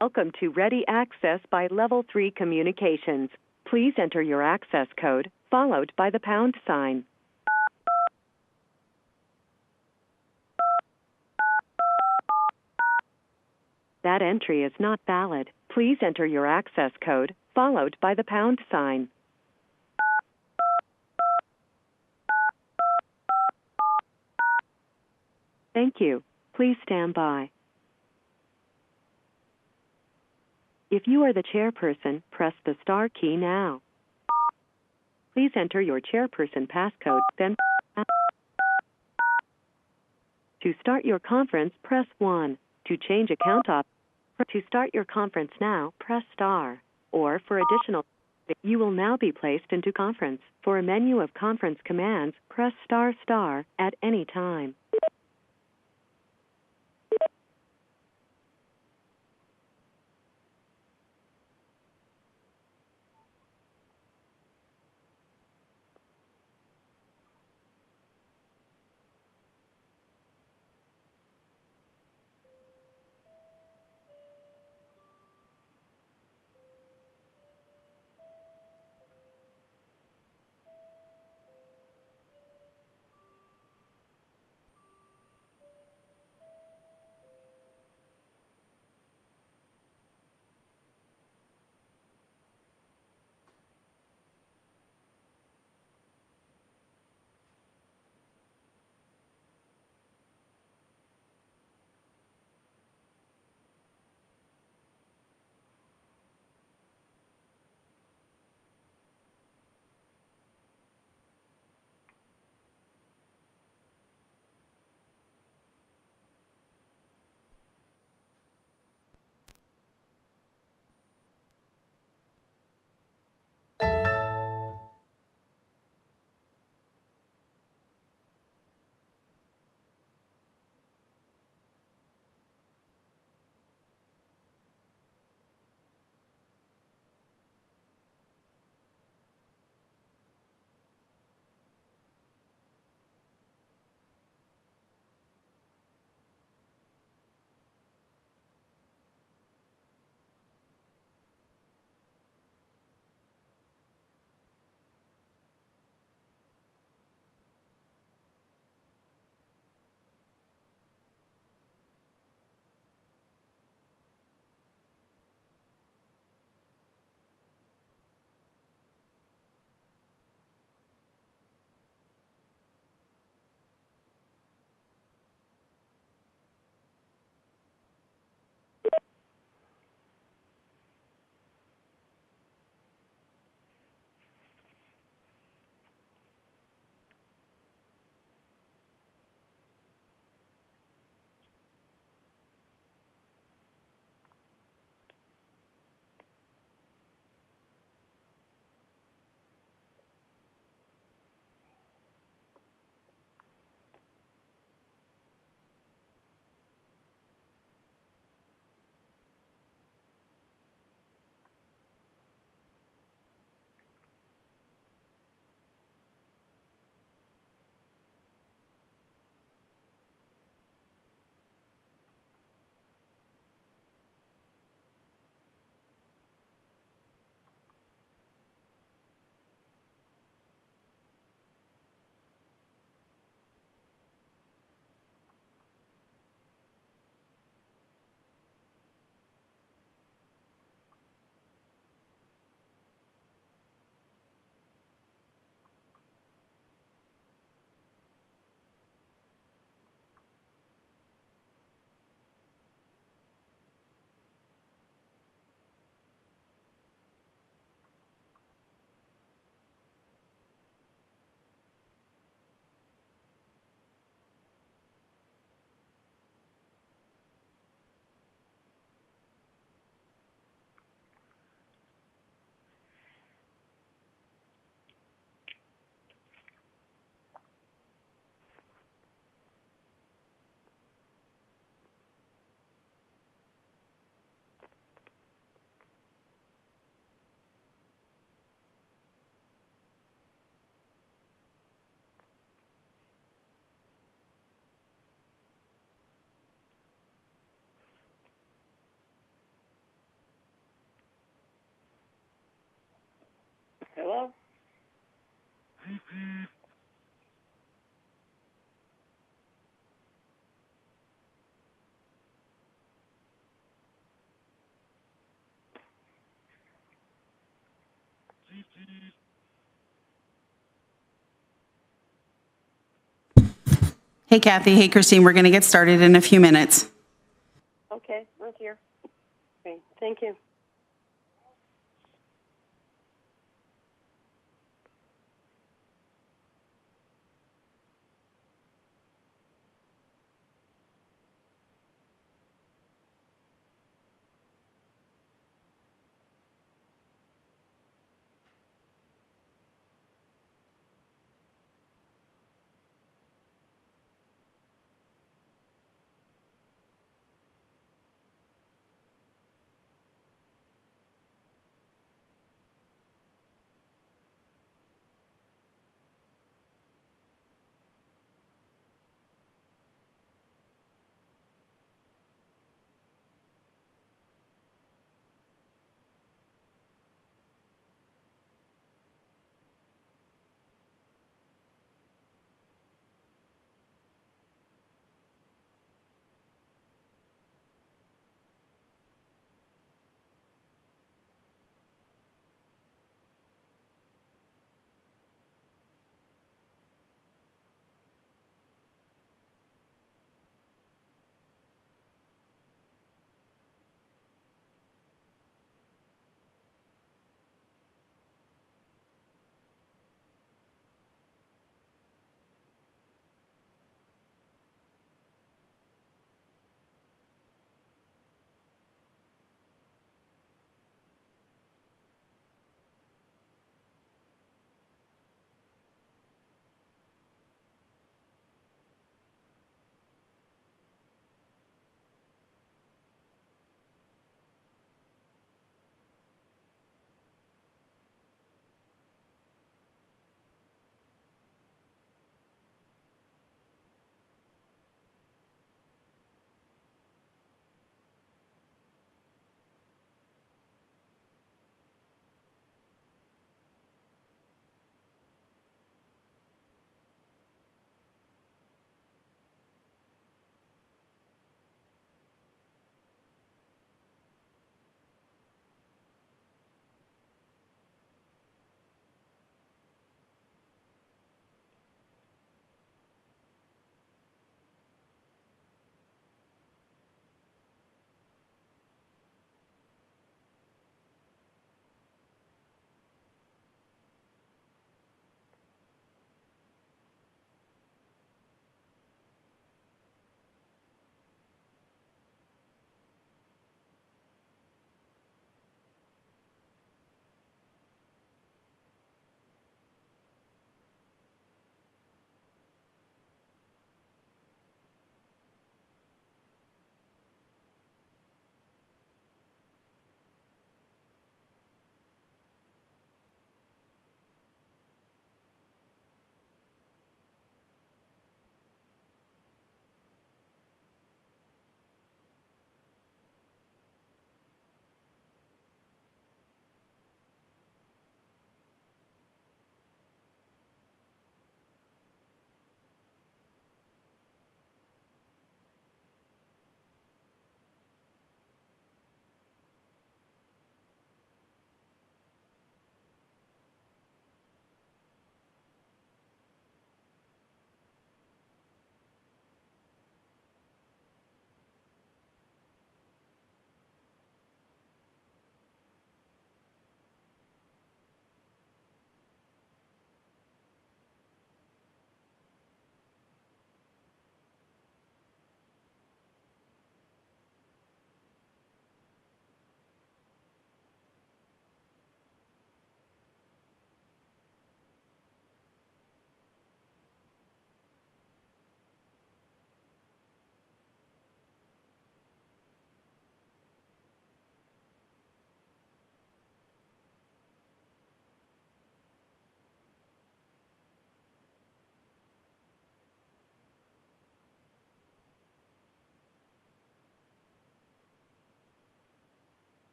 Welcome to Ready Access by Level 3 Communications. Please enter your access code, followed by the pound sign. That entry is not valid. Please enter your access code, followed by the pound sign. Thank you. Please stand by. If you are the chairperson, press the star key now. Please enter your chairperson passcode, then to start your conference, press 1. To change account to start your conference now, press star. Or for additional, you will now be placed into conference. For a menu of conference commands, press star at any time. Hey, Kathy. Hey, Christine. We're going to get started in a few minutes. Okay, I'm here. Okay, thank you.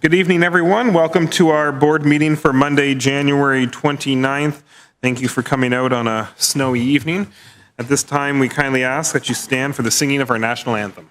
Good evening, everyone. Welcome to our board meeting for Monday, January 29th. Thank you for coming out on a snowy evening. At this time, we kindly ask that you stand for the singing of our national anthem.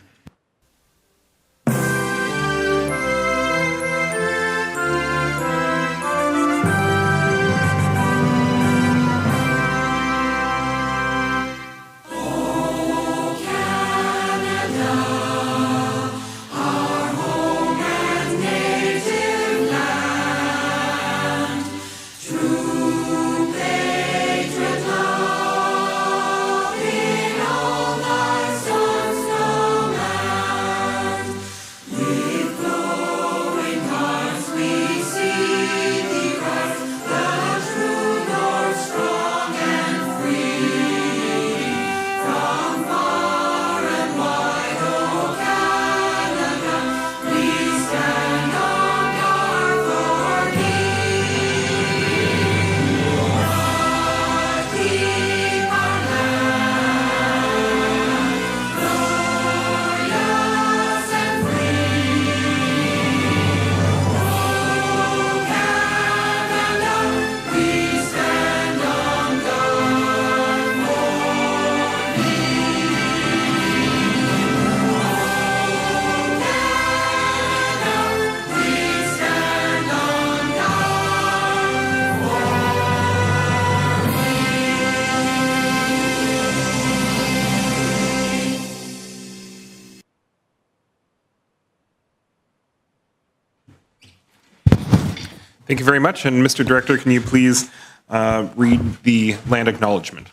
Thank you very much. And Mr. Director, can you please read the land acknowledgement?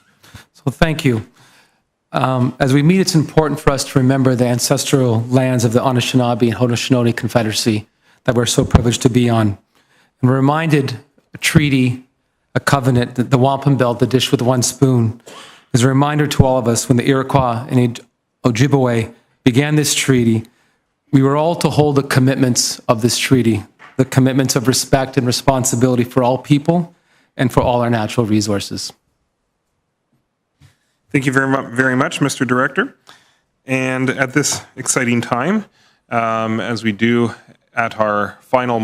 So thank you. As we meet, it's important for us to remember the ancestral lands of the Anishinaabe and Haudenosaunee Confederacy that we're so privileged to be on. And we're reminded a treaty, a covenant, the wampum belt, the dish with one spoon, is a reminder to all of us when the Iroquois and Ojibwe began this treaty, we were all to hold the commitments of this treaty, the commitments of respect and responsibility for all people and for all our natural resources. Thank you very much, Mr. Director. And at this exciting time, as we do at our final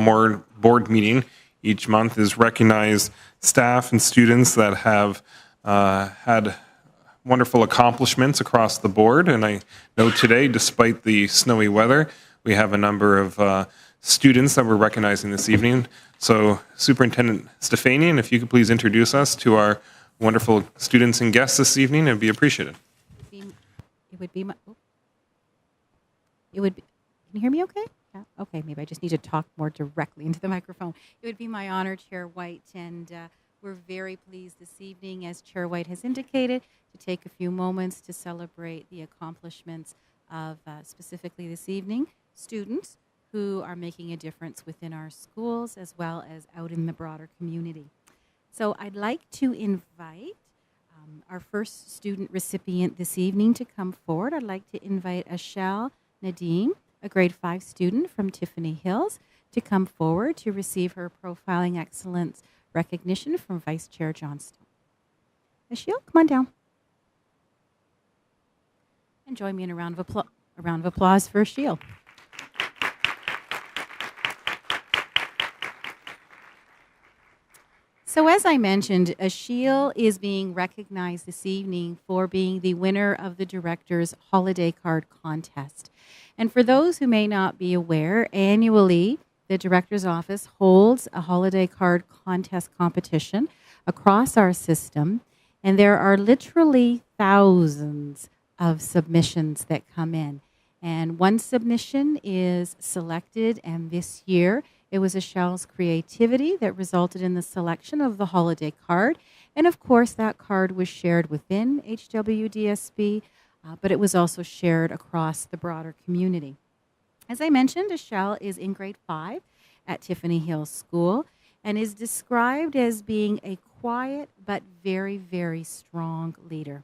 board meeting each month, is recognize staff and students that have had wonderful accomplishments across the board. And I know today, despite the snowy weather, we have a number of students that we're recognizing this evening. So Superintendent Stefanian, if you could please introduce us to our wonderful students and guests this evening, it'd be appreciated. Can you hear me okay? Yeah. Okay, maybe I just need to talk more directly into the microphone. It would be my honor, Chair White, and we're very pleased this evening, as Chair White has indicated, to take a few moments to celebrate the accomplishments of, specifically this evening, students who are making a difference within our schools as well as out in the broader community. So I'd like to invite our first student recipient this evening to come forward. I'd like to invite Eshal Nadeem, a grade 5 student from Tiffany Hills, to come forward to receive her Profiling Excellence recognition from Vice Chair Johnstone. Eshal, come on down. And join me in a round of applause for Eshal. So as I mentioned, Eshal is being recognized this evening for being the winner of the Director's Holiday Card Contest. And for those who may not be aware, annually the Director's Office holds a Holiday Card Contest competition across our system, and there are literally thousands of submissions that come in. And one submission is selected, and this year it was Eshal's creativity that resulted in the selection of the holiday card. And of course, that card was shared within HWDSB, but it was also shared across the broader community. As I mentioned, Eshal is in grade 5 at Tiffany Hills School and is described as being a quiet but very, very strong leader.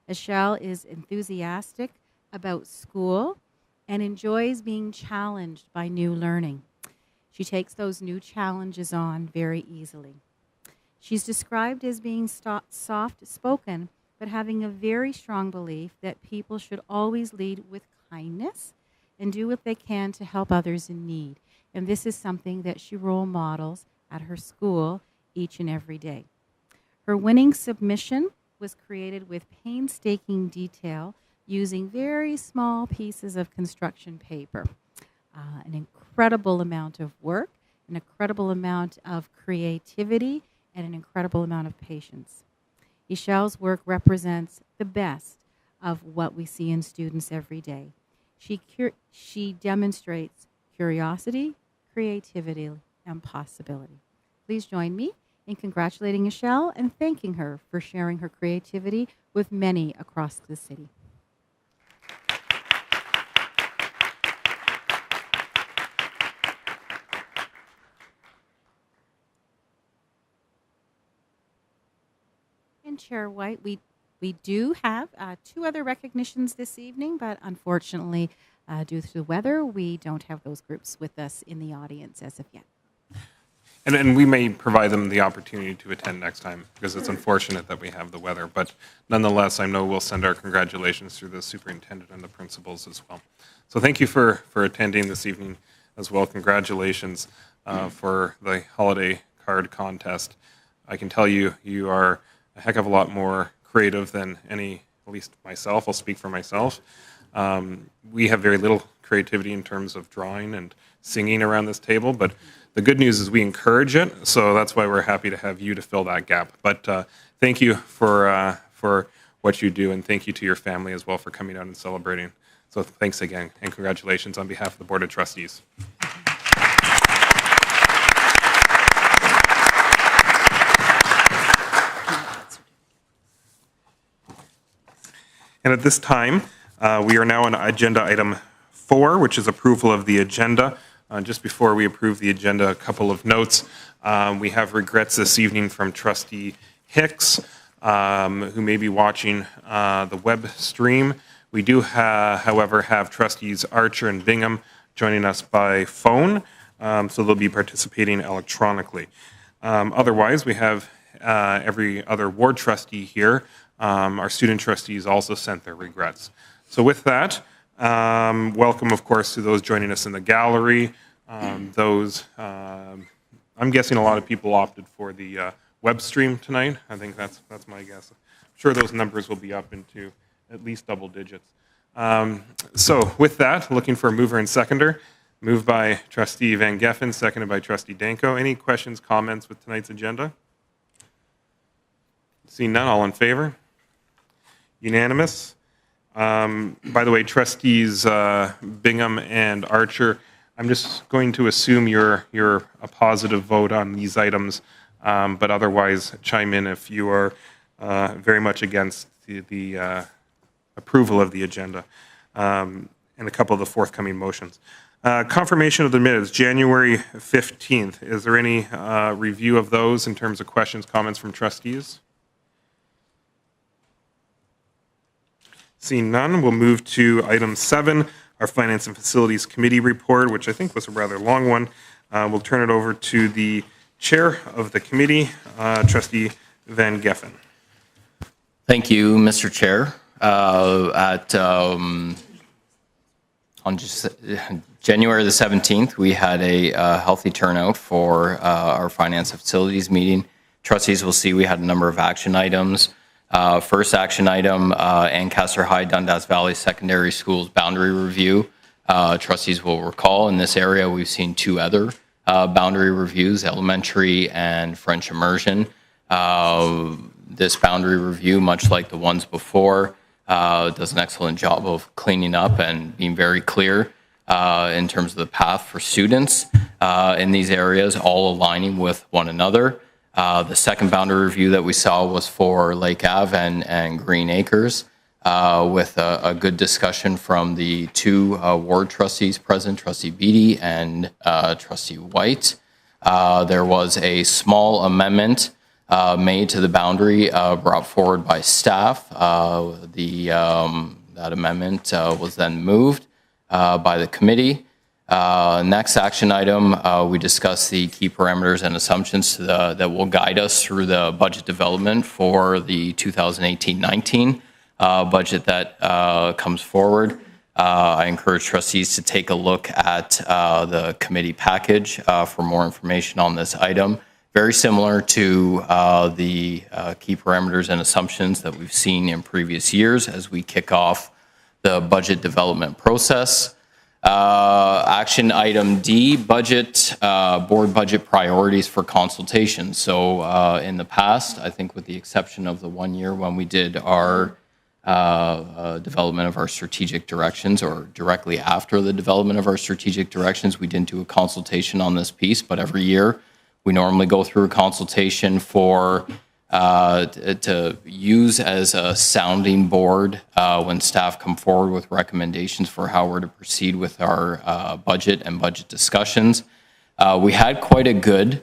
Eshal is enthusiastic about school and enjoys being challenged by new learning. She takes those new challenges on very easily. She's described as being soft-spoken, but having a very strong belief that people should always lead with kindness and do what they can to help others in need. And this is something that she role models at her school each and every day. Her winning submission was created with painstaking detail using very small pieces of construction paper. An incredible amount of work, an incredible amount of creativity, and an incredible amount of patience. Eshal's work represents the best of what we see in students every day. She demonstrates curiosity, creativity, and possibility. Please join me in congratulating Eshal and thanking her for sharing her creativity with many across the city. And Chair White, we do have two other recognitions this evening, but unfortunately, due to the weather, we don't have those groups with us in the audience as of yet. And we may provide them the opportunity to attend next time, because it's unfortunate that we have the weather. But nonetheless, I know we'll send our congratulations through the superintendent and the principals as well. So thank you for attending this evening as well. Congratulations for the holiday card contest. I can tell you, you are a heck of a lot more creative than at least myself. I'll speak for myself. We have very little creativity in terms of drawing and singing around this table, but the good news is we encourage it, so that's why we're happy to have you to fill that gap. But thank you for what you do, and thank you to your family as well for coming out and celebrating. So thanks again, and congratulations on behalf of the Board of Trustees. And at this time, we are now on agenda item 4, which is approval of the agenda. Just before we approve the agenda, a couple of notes. We have regrets this evening from Trustee Hicks, who may be watching the web stream. We do, however, have Trustees Archer and Bingham joining us by phone, so they'll be participating electronically. Otherwise, we have every other ward trustee here. Our student trustees also sent their regrets. So with that, welcome, of course, to those joining us in the gallery. I'm guessing a lot of people opted for the web stream tonight. I think that's my guess. I'm sure those numbers will be up into at least double digits. So with that, looking for a mover and seconder. Moved by Trustee Van Geffen, seconded by Trustee Danko. Any questions, comments with tonight's agenda? Seeing none, all in favor? Unanimous. By the way, Trustees Bingham and Archer, I'm just going to assume you're a positive vote on these items, but otherwise chime in if you are very much against the approval of the agenda and a couple of the forthcoming motions. Confirmation of the minutes, January 15th. Is there any review of those in terms of questions, comments from trustees? Seeing none, we'll move to item 7, our Finance and Facilities Committee report, which I think was a rather long one. We'll turn it over to the chair of the committee, Trustee Van Geffen. Thank you, Mr. Chair. On January the 17th, we had a healthy turnout for our Finance and Facilities meeting. Trustees will see we had a number of action items. First action item, Ancaster High Dundas Valley Secondary Schools boundary review. Trustees will recall in this area we've seen 2 other boundary reviews, elementary and French immersion. This boundary review, much like the ones before, does an excellent job of cleaning up and being very clear in terms of the path for students in these areas, all aligning with one another. The second boundary review that we saw was for Lake Ave and Green Acres, with a good discussion from the 2 ward trustees present, Trustee Beatty and Trustee White. There was a small amendment made to the boundary brought forward by staff. That amendment was then moved by the committee. Next action item, we discussed the key parameters and assumptions that will guide us through the budget development for the 2018-19 budget that comes forward. I encourage trustees to take a look at the committee package for more information on this item. Very similar to the key parameters and assumptions that we've seen in previous years as we kick off the budget development process. Action item D, budget, board budget priorities for consultation. So in the past, I think with the exception of the 1 year when we did our development of our strategic directions, or directly after the development of our strategic directions, we didn't do a consultation on this piece, but every year we normally go through a consultation for to use as a sounding board when staff come forward with recommendations for how we're to proceed with our budget and budget discussions. We had quite a good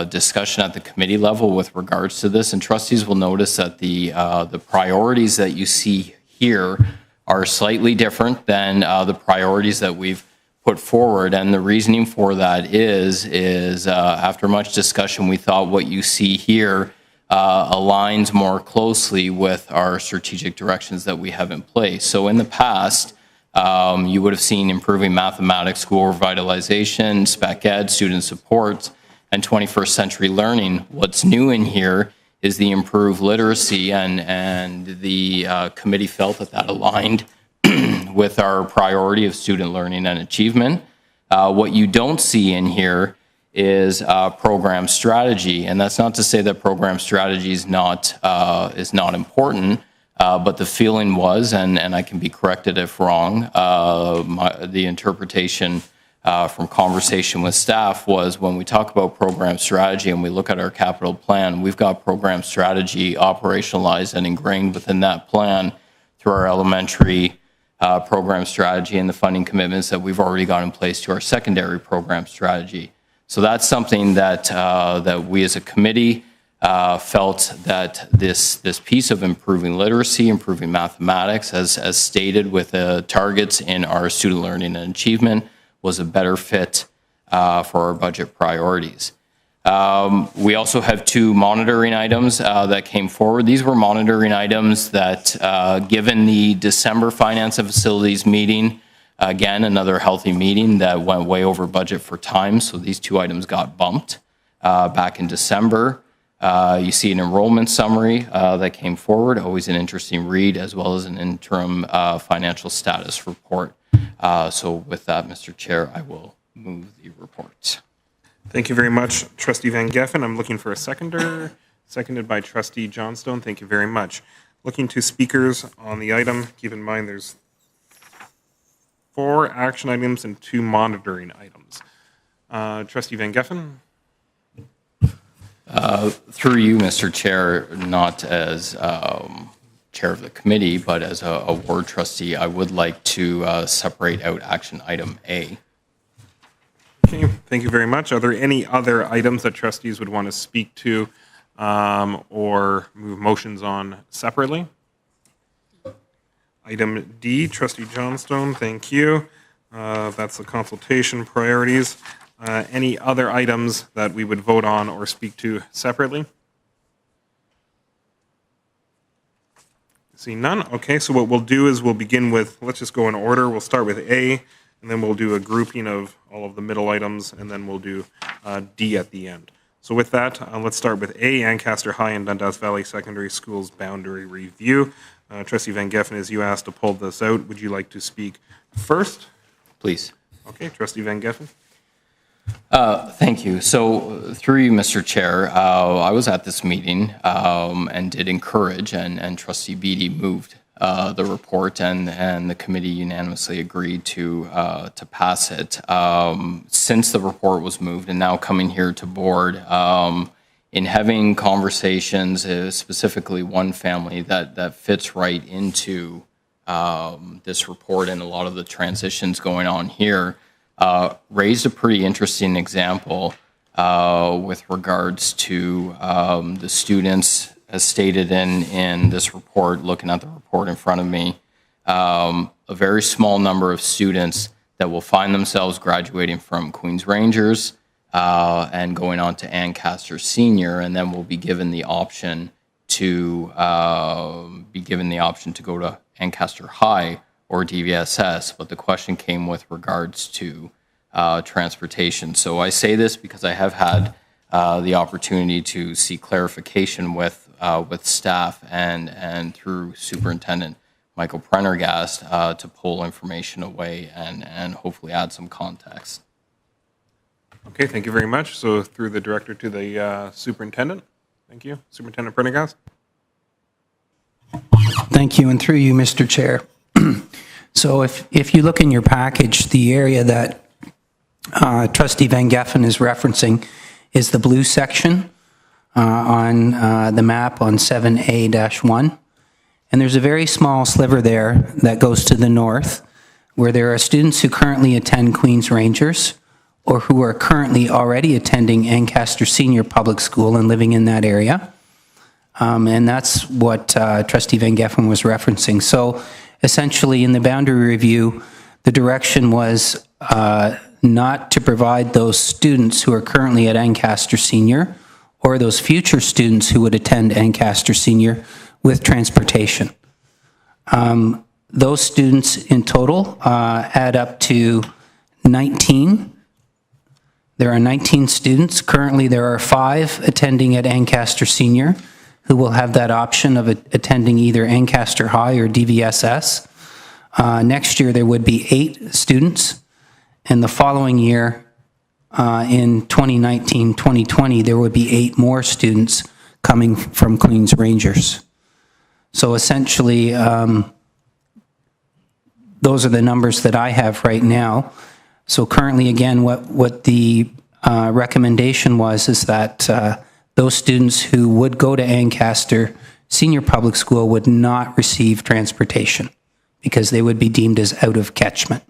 discussion at the committee level with regards to this, and trustees will notice that the priorities that you see here are slightly different than the priorities that we've put forward, and the reasoning for that is after much discussion, we thought what you see here aligns more closely with our strategic directions that we have in place. So in the past, you would have seen improving mathematics, school revitalization, spec ed, student support, and 21st century learning. What's new in here is the improved literacy, and the committee felt that aligned with our priority of student learning and achievement. What you don't see in here is program strategy, and that's not to say that program strategy is not important, but the feeling was, and I can be corrected if wrong, the interpretation from conversation with staff was when we talk about program strategy and we look at our capital plan, we've got program strategy operationalized and ingrained within that plan through our elementary program strategy and the funding commitments that we've already got in place to our secondary program strategy. So that's something that that we as a committee felt that this piece of improving literacy, improving mathematics, as stated with the targets in our student learning and achievement, was a better fit for our budget priorities. We also have two monitoring items that came forward. These were monitoring items that, given the December Finance and Facilities meeting, again, another healthy meeting that went way over budget for time, so these two items got bumped back in December. You see an enrollment summary that came forward, always an interesting read, as well as an interim financial status report. So with that, Mr. Chair, I will move the report. Thank you very much, Trustee Van Geffen. I'm looking for a seconder. Seconded by Trustee Johnstone. Thank you very much. Looking to speakers on the item. Keep in mind there's 4 action items and 2 monitoring items. Trustee Van Geffen. Through you, Mr. Chair, not as chair of the committee, but as a ward trustee, I would like to separate out action item A. Okay, thank you very much. Are there any other items that trustees would want to speak to or move motions on separately? Item D, Trustee Johnstone, thank you. That's the consultation priorities. Any other items that we would vote on or speak to separately? See none? Okay, so what we'll do is we'll begin with, let's just go in order. We'll start with A, and then we'll do a grouping of all of the middle items, and then we'll do D at the end. So with that, let's start with A, Ancaster High and Dundas Valley Secondary Schools Boundary Review. Trustee Van Geffen, as you asked to pull this out, would you like to speak first? Please. Okay, Trustee Van Geffen. Thank you. So through you, Mr. Chair, I was at this meeting and did encourage, and Trustee Beatty moved the report, and the committee unanimously agreed to pass it. Since the report was moved and now coming here to board, in having conversations, specifically one family that fits right into this report and a lot of the transitions going on here, raised a pretty interesting example with regards to the students, as stated in this report, looking at the report in front of me, a very small number of students that will find themselves graduating from Queens Rangers and going on to Ancaster Senior, and then will be given the option to go to Ancaster High or DVSS, but the question came with regards to transportation. So I say this because I have had the opportunity to seek clarification with staff and through Superintendent Michael Prendergast to pull information away and hopefully add some context. Okay, thank you very much. So through the director to the superintendent. Thank you. Superintendent Prendergast. Thank you, and through you, Mr. Chair. So if you look in your package, the area that Trustee Van Geffen is referencing is the blue section on the map on 7A-1. And there's a very small sliver there that goes to the north, where there are students who currently attend Queen's Rangers or who are currently already attending Ancaster Senior Public School and living in that area. And that's what Trustee Van Geffen was referencing. So essentially in the boundary review, the direction was not to provide those students who are currently at Ancaster Senior or those future students who would attend Ancaster Senior with transportation. Those students in total add up to 19. There are 19 students. Currently, there are 5 attending at Ancaster Senior who will have that option of attending either Ancaster High or DVSS. Next year, there would be 8 students. And the following year, in 2019-2020, there would be 8 more students coming from Queen's Rangers. So essentially, those are the numbers that I have right now. So currently, again, what the recommendation was is that those students who would go to Ancaster Senior Public School would not receive transportation because they would be deemed as out of catchment.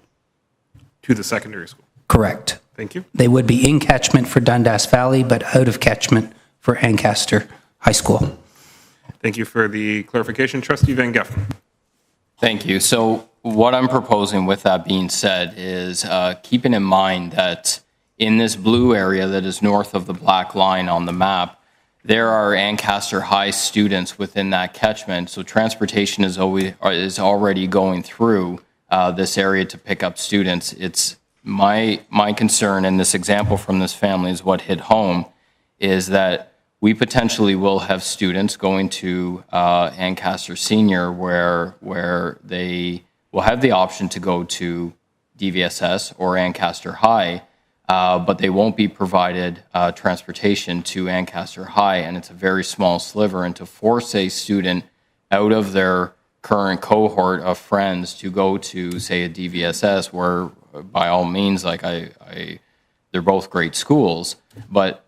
To the secondary school. Correct. Thank you. They would be in catchment for Dundas Valley, but out of catchment for Ancaster High School. Thank you for the clarification. Trustee Van Geffen. Thank you. So what I'm proposing with that being said is keeping in mind that in this blue area that is north of the black line on the map, there are Ancaster High students within that catchment. So transportation is already going through this area to pick up students. It's my concern, and this example from this family is what hit home, is that we potentially will have students going to Ancaster Senior where they will have the option to go to DVSS or Ancaster High, but they won't be provided transportation to Ancaster High, and it's a very small sliver. And to force a student out of their current cohort of friends to go to, say, a DVSS, where by all means, they're both great schools, but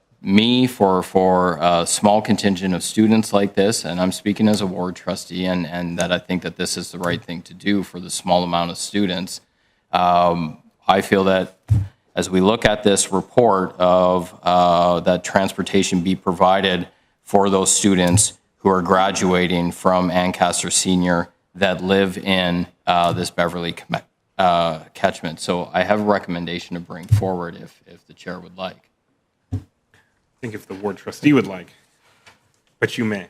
for a small contingent of students like this, and I'm speaking as a ward trustee, and that I think that this is the right thing to do for the small amount of students. I feel that as we look at this report of that transportation be provided for those students who are graduating from Ancaster Senior that live in this Beverly catchment. So I have a recommendation to bring forward if the chair would like. I think if the ward trustee would like, but you may.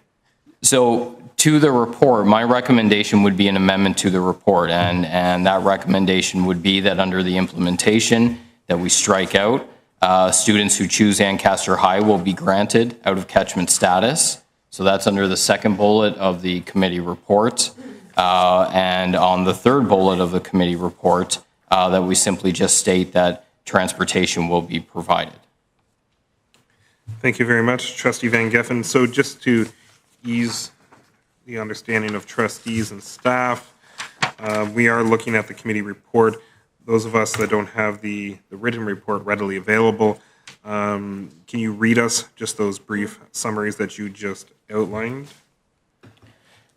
So to the report, my recommendation would be an amendment to the report, and that recommendation would be that under the implementation that we strike out, students who choose Ancaster High will be granted out of catchment status. So that's under the second bullet of the committee report. And on the third bullet of the committee report, that we simply just state that transportation will be provided. Thank you very much, Trustee Van Geffen. So just to ease the understanding of trustees and staff, we are looking at the committee report. Those of us that don't have the written report readily available, can you read us just those brief summaries that you just outlined?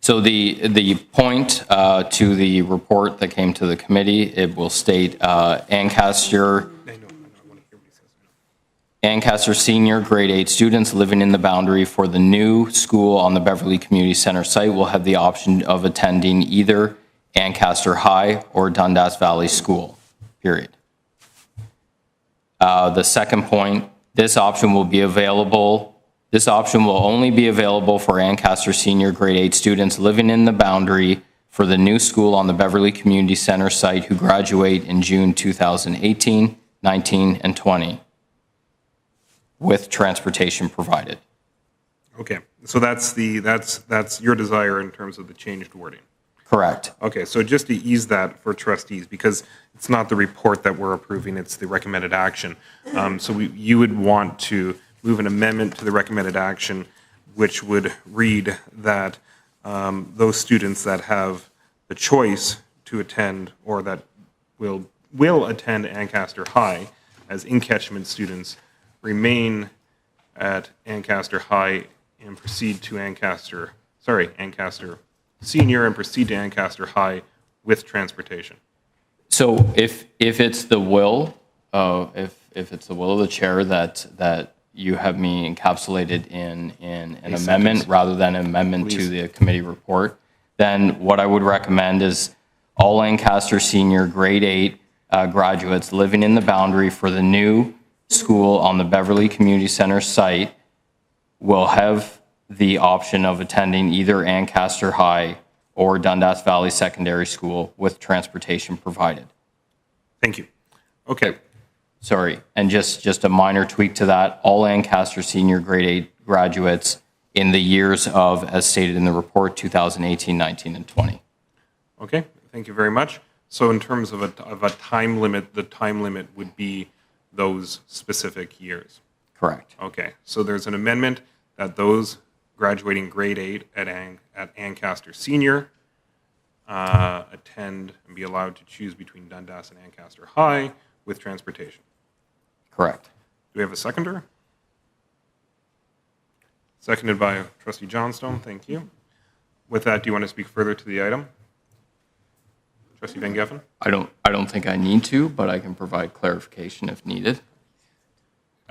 So the point to the report that came to the committee, it will state Ancaster Senior grade 8 students living in the boundary for the new school on the Beverly Community Center site will have the option of attending either Ancaster High or Dundas Valley School, period. The second point, this option will be available. This option will only be available for Ancaster Senior grade 8 students living in the boundary for the new school on the Beverly Community Center site who graduate in June 2018, 19, and 20, with transportation provided. Okay, so that's your desire in terms of the changed wording. Correct. Okay, so just to ease that for trustees, because it's not the report that we're approving, it's the recommended action. So you would want to move an amendment to the recommended action, which would read that those students that have the choice to attend or that will attend Ancaster High as in-catchment students remain at Ancaster High and proceed to Ancaster Senior and proceed to Ancaster High with transportation. So if it's the will of if it's the will of the chair that you have me encapsulated in an amendment rather than an amendment to the committee report, then what I would recommend is all Ancaster Senior grade 8 graduates living in the boundary for the new school on the Beverly Community Center site will have the option of attending either Ancaster High or Dundas Valley Secondary School with transportation provided. Thank you. Okay. Sorry, and just a minor tweak to that, all Ancaster Senior grade 8 graduates in the years of, as stated in the report, 2018, 19, and 20. Okay, thank you very much. So in terms of a time limit, the time limit would be those specific years. Correct. Okay, so there's an amendment that those graduating grade 8 at Ancaster Senior attend and be allowed to choose between Dundas and Ancaster High with transportation. Correct. Do we have a seconder? Seconded by Trustee Johnstone, thank you. With that, do you want to speak further to the item? Trustee Van Geffen? I don't think I need to, but I can provide clarification if needed.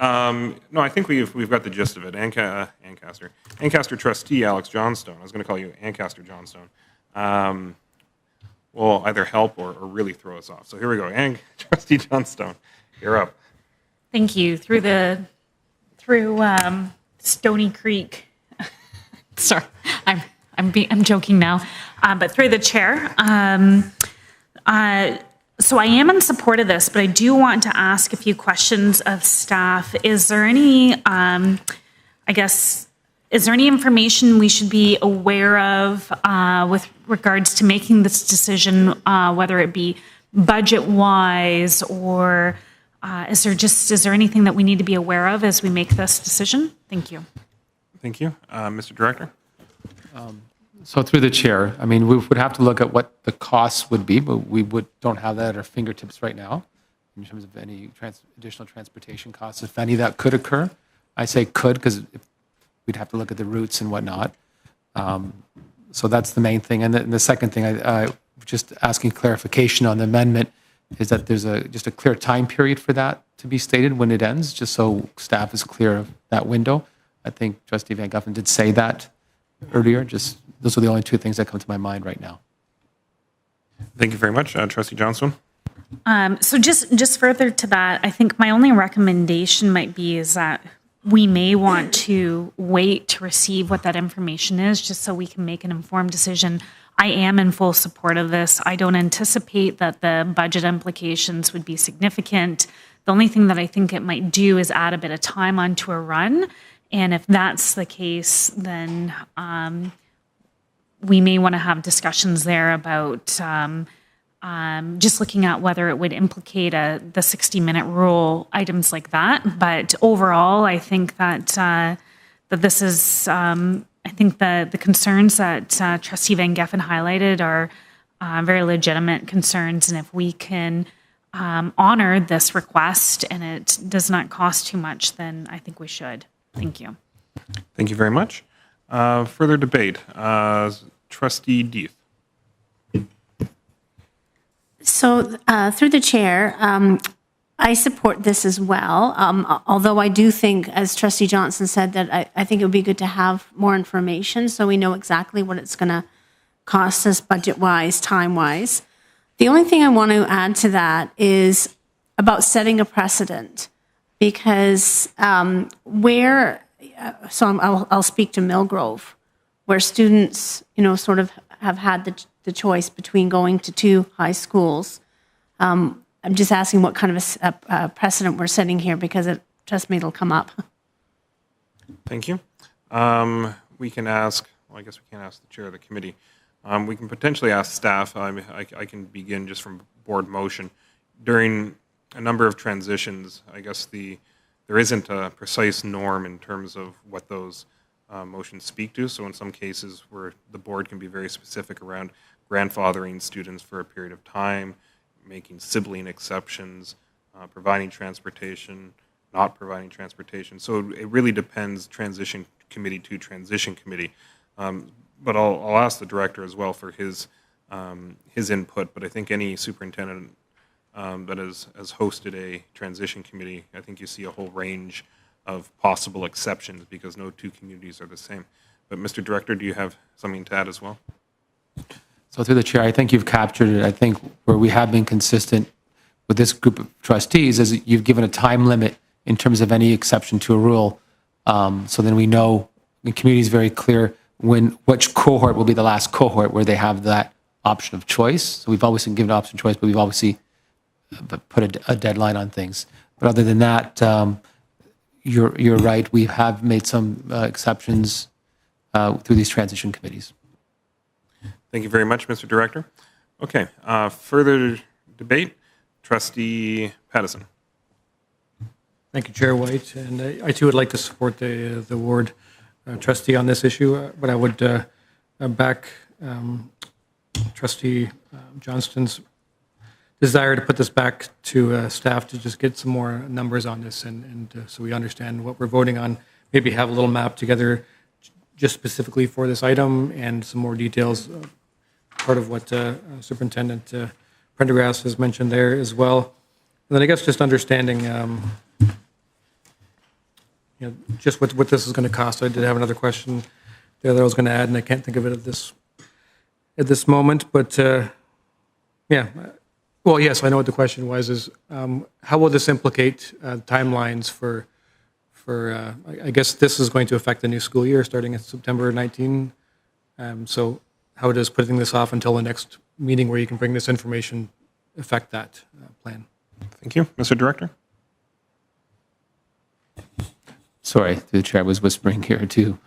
No, I think we've got the gist of it. Ancaster Trustee Alex Johnstone, I was going to call you Ancaster Johnstone, will either help or really throw us off. So here we go. Trustee Johnstone, you're up. Thank you. Through Stony Creek. Sorry, I'm joking now, but through the chair. So I am in support of this, but I do want to ask a few questions of staff. Is there any, is there any information we should be aware of with regards to making this decision, whether it be budget-wise or is there anything that we need to be aware of as we make this decision? Thank you. Thank you. Mr. Director? So through the chair, I mean, we would have to look at what the costs would be, but we don't have that at our fingertips right now in terms of any additional transportation costs. If any that could occur, I say could because we'd have to look at the routes and whatnot. So that's the main thing. And the second thing, I just asking clarification on the amendment is that there's just a clear time period for that to be stated when it ends, just so staff is clear of that window. I think Trustee Van Geffen did say that earlier. Just those are the only two things that come to my mind right now. Thank you very much. Trustee Johnstone? So just further to that, I think my only recommendation might be is that we may want to wait to receive what that information is just so we can make an informed decision. I am in full support of this. I don't anticipate that the budget implications would be significant. The only thing that I think it might do is add a bit of time onto a run. And if that's the case, then we may want to have discussions there about just looking at whether it would implicate the 60-minute rule, items like that. But overall, I think that that this is, I think the concerns that Trustee Van Geffen highlighted are very legitimate concerns. And if we can honor this request and it does not cost too much, then I think we should. Thank you. Thank you very much. Further debate. Trustee Deeth. So through the chair, I support this as well, although I do think, as Trustee Johnson said, that I think it would be good to have more information so we know exactly what it's going to cost us budget-wise, time-wise. The only thing I want to add to that is about setting a precedent, because I'll speak to Millgrove, where students, sort of have had the choice between going to 2 high schools. I'm just asking what kind of a precedent we're setting here, because trust me, it'll come up. Thank you. We can ask, well, I guess we can't ask the chair of the committee. We can potentially ask staff. I can begin just from board motion. During a number of transitions, I guess there isn't a precise norm in terms of what those motions speak to. So in some cases where the board can be very specific around grandfathering students for a period of time, making sibling exceptions, providing transportation, not providing transportation. So it really depends transition committee to transition committee. But I'll ask the director as well for his input. But I think any superintendent that has hosted a transition committee, I think you see a whole range of possible exceptions because no 2 communities are the same. But Mr. Director, do you have something to add as well? So through the chair, I think you've captured it. I think where we have been consistent with this group of trustees is you've given a time limit in terms of any exception to a rule. So then we know the community is very clear which cohort will be the last cohort where they have that option of choice. So we've always been given option of choice, but we've obviously put a deadline on things. But other than that, you're right. We have made some exceptions through these transition committees. Thank you very much, Mr. Director. Okay, further debate. Trustee Pattison. Thank you, Chair White. And I too would like to support the ward trustee on this issue, but I would back Trustee Johnston's desire to put this back to staff to just get some more numbers on this and so we understand what we're voting on. Maybe have a little map together just specifically for this item and some more details, part of what Superintendent Prendergast has mentioned there as well. And then I guess just understanding just what this is going to cost. I did have another question there that I was going to add, and I can't think of it at this moment. But yeah, well, yes, I know what the question was. Is how will this implicate timelines for? I guess this is going to affect the new school year starting at September 19. So how does putting this off until the next meeting where you can bring this information affect that plan? Thank you, Mr. Director. Sorry, through the chair, I was whispering here to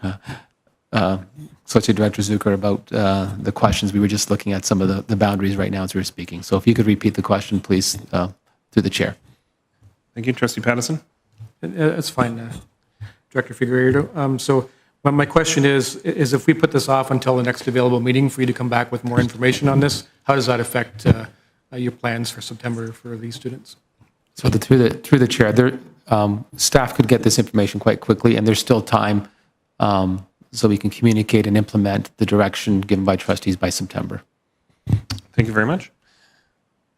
Associate Director Zucker about the questions. We were just looking at some of the boundaries right now as we were speaking. So if you could repeat the question, please, through the chair. Thank you, Trustee Pattison. That's fine, Director Figueiredo. So my question is if we put this off until the next available meeting for you to come back with more information on this, how does that affect your plans for September for these students? So through the chair, staff could get this information quite quickly, and there's still time so we can communicate and implement the direction given by trustees by September. Thank you very much.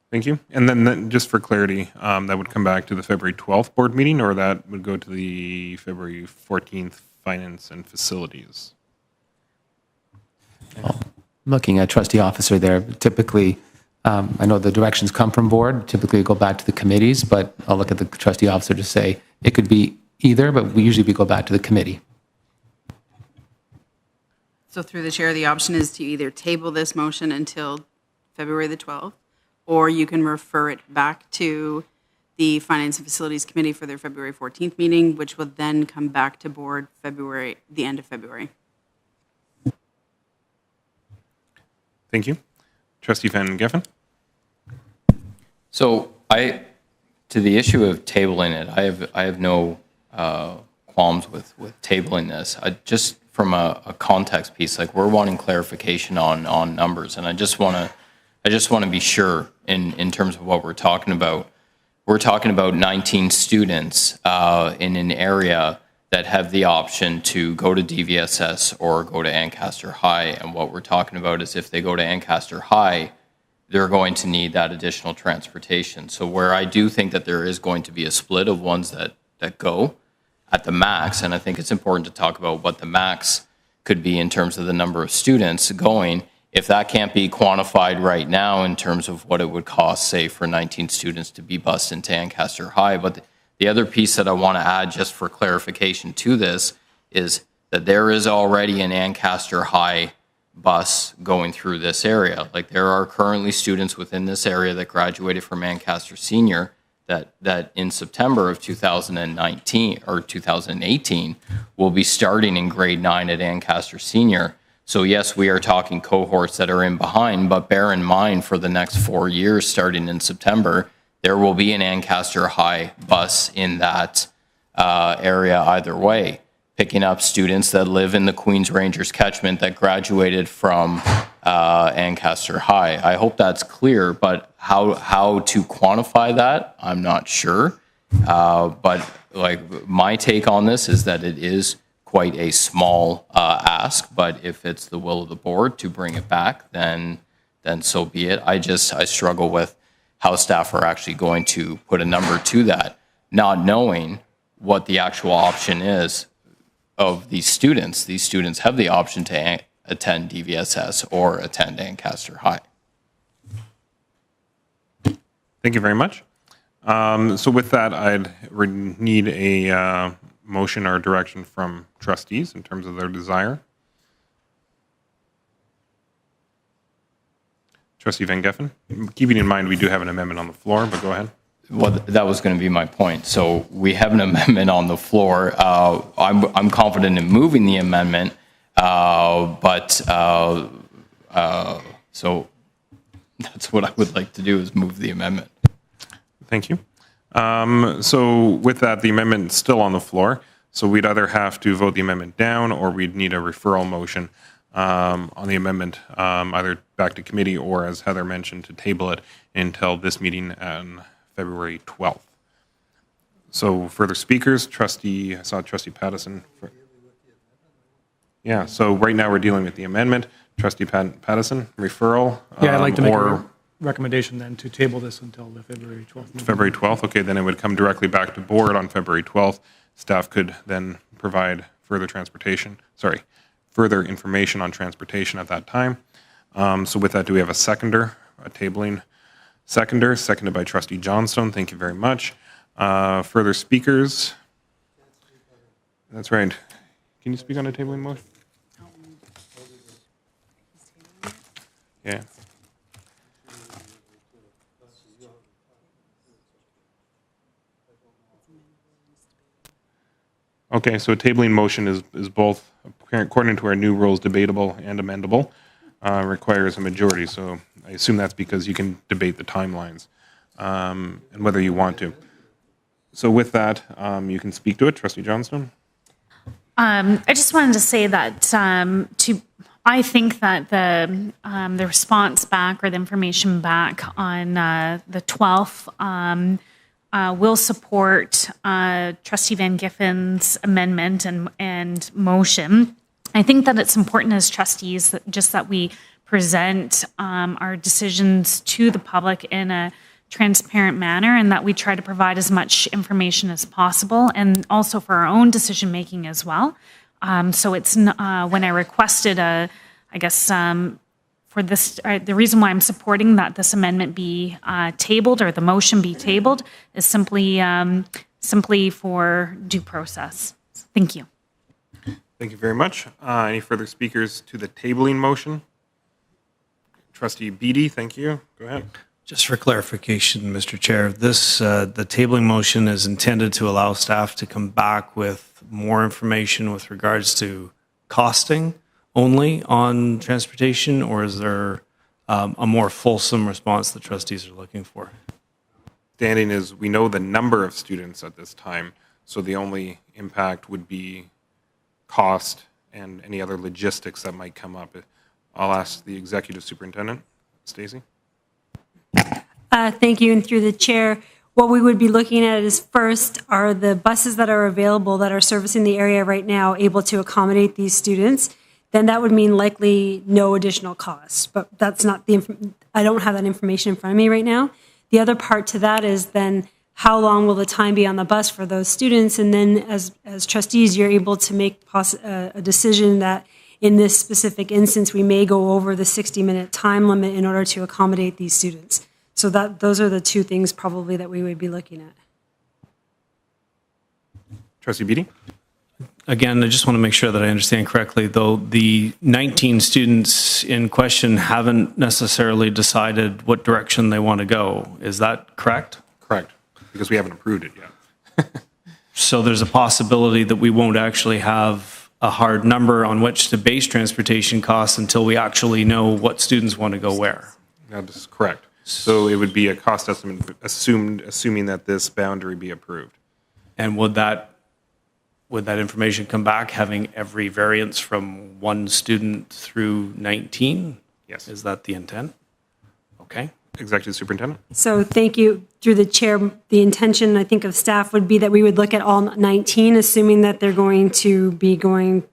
Thank you. And then just for clarity, that would come back to the February 12th board meeting, or that would go to the February 14th Finance and Facilities? Well, looking at trustee officer there, typically, I know the directions come from board, typically go back to the committees, but I'll look at the trustee officer to say it could be either, but we usually go back to the committee. So through the chair, the option is to either table this motion until February the 12th, or you can refer it back to the Finance and Facilities Committee for their February 14th meeting, which will then come back to board the end of February. Thank you. Trustee Van Geffen. So to the issue of tabling it, I have no qualms with tabling this. Just from a context piece, like we're wanting clarification on numbers, and I just want to be sure in terms of what we're talking about. We're talking about 19 students in an area that have the option to go to DVSS or go to Ancaster High, and what we're talking about is if they go to Ancaster High, they're going to need that additional transportation. So where I do think that there is going to be a split of ones that go at the max, and I think it's important to talk about what the max could be in terms of the number of students going. If that can't be quantified right now in terms of what it would cost, say, for 19 students to be bused into Ancaster High, but the other piece that I want to add just for clarification to this is that there is already an Ancaster High bus going through this area. Like, there are currently students within this area that graduated from Ancaster Senior that in September of 2019 or 2018 will be starting in grade 9 at Ancaster Senior. So yes, we are talking cohorts that are in behind, but bear in mind, for the next 4 years starting in September, there will be an Ancaster High bus in that area either way, picking up students that live in the Queens Rangers catchment that graduated from Ancaster High. I hope that's clear, but how to quantify that, I'm not sure. But like, my take on this is that it is quite a small ask, but if it's the will of the board to bring it back, then so be it. I struggle with how staff are actually going to put a number to that, not knowing what the actual option is of these students. These students have the option to attend DVSS or attend Ancaster High. Thank you very much. So with that, I'd need a motion or direction from trustees in terms of their desire. Trustee Van Geffen, keeping in mind we do have an amendment on the floor, but go ahead. Well, that was going to be my point. So we have an amendment on the floor. I'm confident in moving the amendment, so that's what I would like to do, is move the amendment. Thank you. So with that, the amendment is still on the floor. So we'd either have to vote the amendment down, or we'd need a referral motion on the amendment, either back to committee or, as Heather mentioned, to table it until this meeting on February 12th. So further speakers, I saw Trustee Pattison. Yeah, so right now we're dealing with the amendment. Trustee Pattison, referral. Yeah, I'd like to make a recommendation then to table this until the February 12th meeting. February 12th, okay, then it would come directly back to board on February 12th. Staff could then provide further information on transportation at that time. So with that, do we have a seconder, a tabling seconder, seconded by Trustee Johnstone? Thank you very much. Further speakers? That's right. Can you speak on a tabling motion? Yeah. Okay, so a tabling motion is both, according to our new rules, debatable and amendable, requires a majority. So I assume that's because you can debate the timelines and whether you want to. So with that, you can speak to it, Trustee Johnstone. I just wanted to say that I think that the response back, or the information back on the 12th will support Trustee Van Geffen's amendment and motion. I think that it's important as trustees that we present our decisions to the public in a transparent manner, and that we try to provide as much information as possible, and also for our own decision making as well. So it's when I requested for this, the reason why I'm supporting that this amendment be tabled, or the motion be tabled, is simply for due process. Thank you. Thank you very much. Any further speakers to the tabling motion? Trustee Beatty, thank you. Go ahead. Just for clarification, Mr. Chair, this the tabling motion is intended to allow staff to come back with more information with regards to costing only on transportation, or is there a more fulsome response the trustees are looking for? Standing is, we know the number of students at this time, so the only impact would be cost and any other logistics that might come up. I'll ask the executive superintendent, Stacey. Thank you, and through the chair, what we would be looking at is, first, are the buses that are available that are servicing the area right now able to accommodate these students? Then that would mean likely no additional costs, but that's not I don't have that information in front of me right now. The other part to that is then how long will the time be on the bus for those students? And then as trustees, you're able to make a decision that in this specific instance, we may go over the 60-minute time limit in order to accommodate these students. So those are the two things probably that we would be looking at. Trustee Beatty? Again, I just want to make sure that I understand correctly, though the 19 students in question haven't necessarily decided what direction they want to go. Is that correct? Correct, because we haven't approved it yet. So there's a possibility that we won't actually have a hard number on which to base transportation costs until we actually know what students want to go where. That is correct. So it would be a cost estimate assuming that this boundary be approved. And would that information come back having every variance from one student through 19? Yes. Is that the intent? Okay. Executive Superintendent? So thank you. Through the chair, the intention, I think, of staff would be that we would look at all 19, assuming that they're going to be going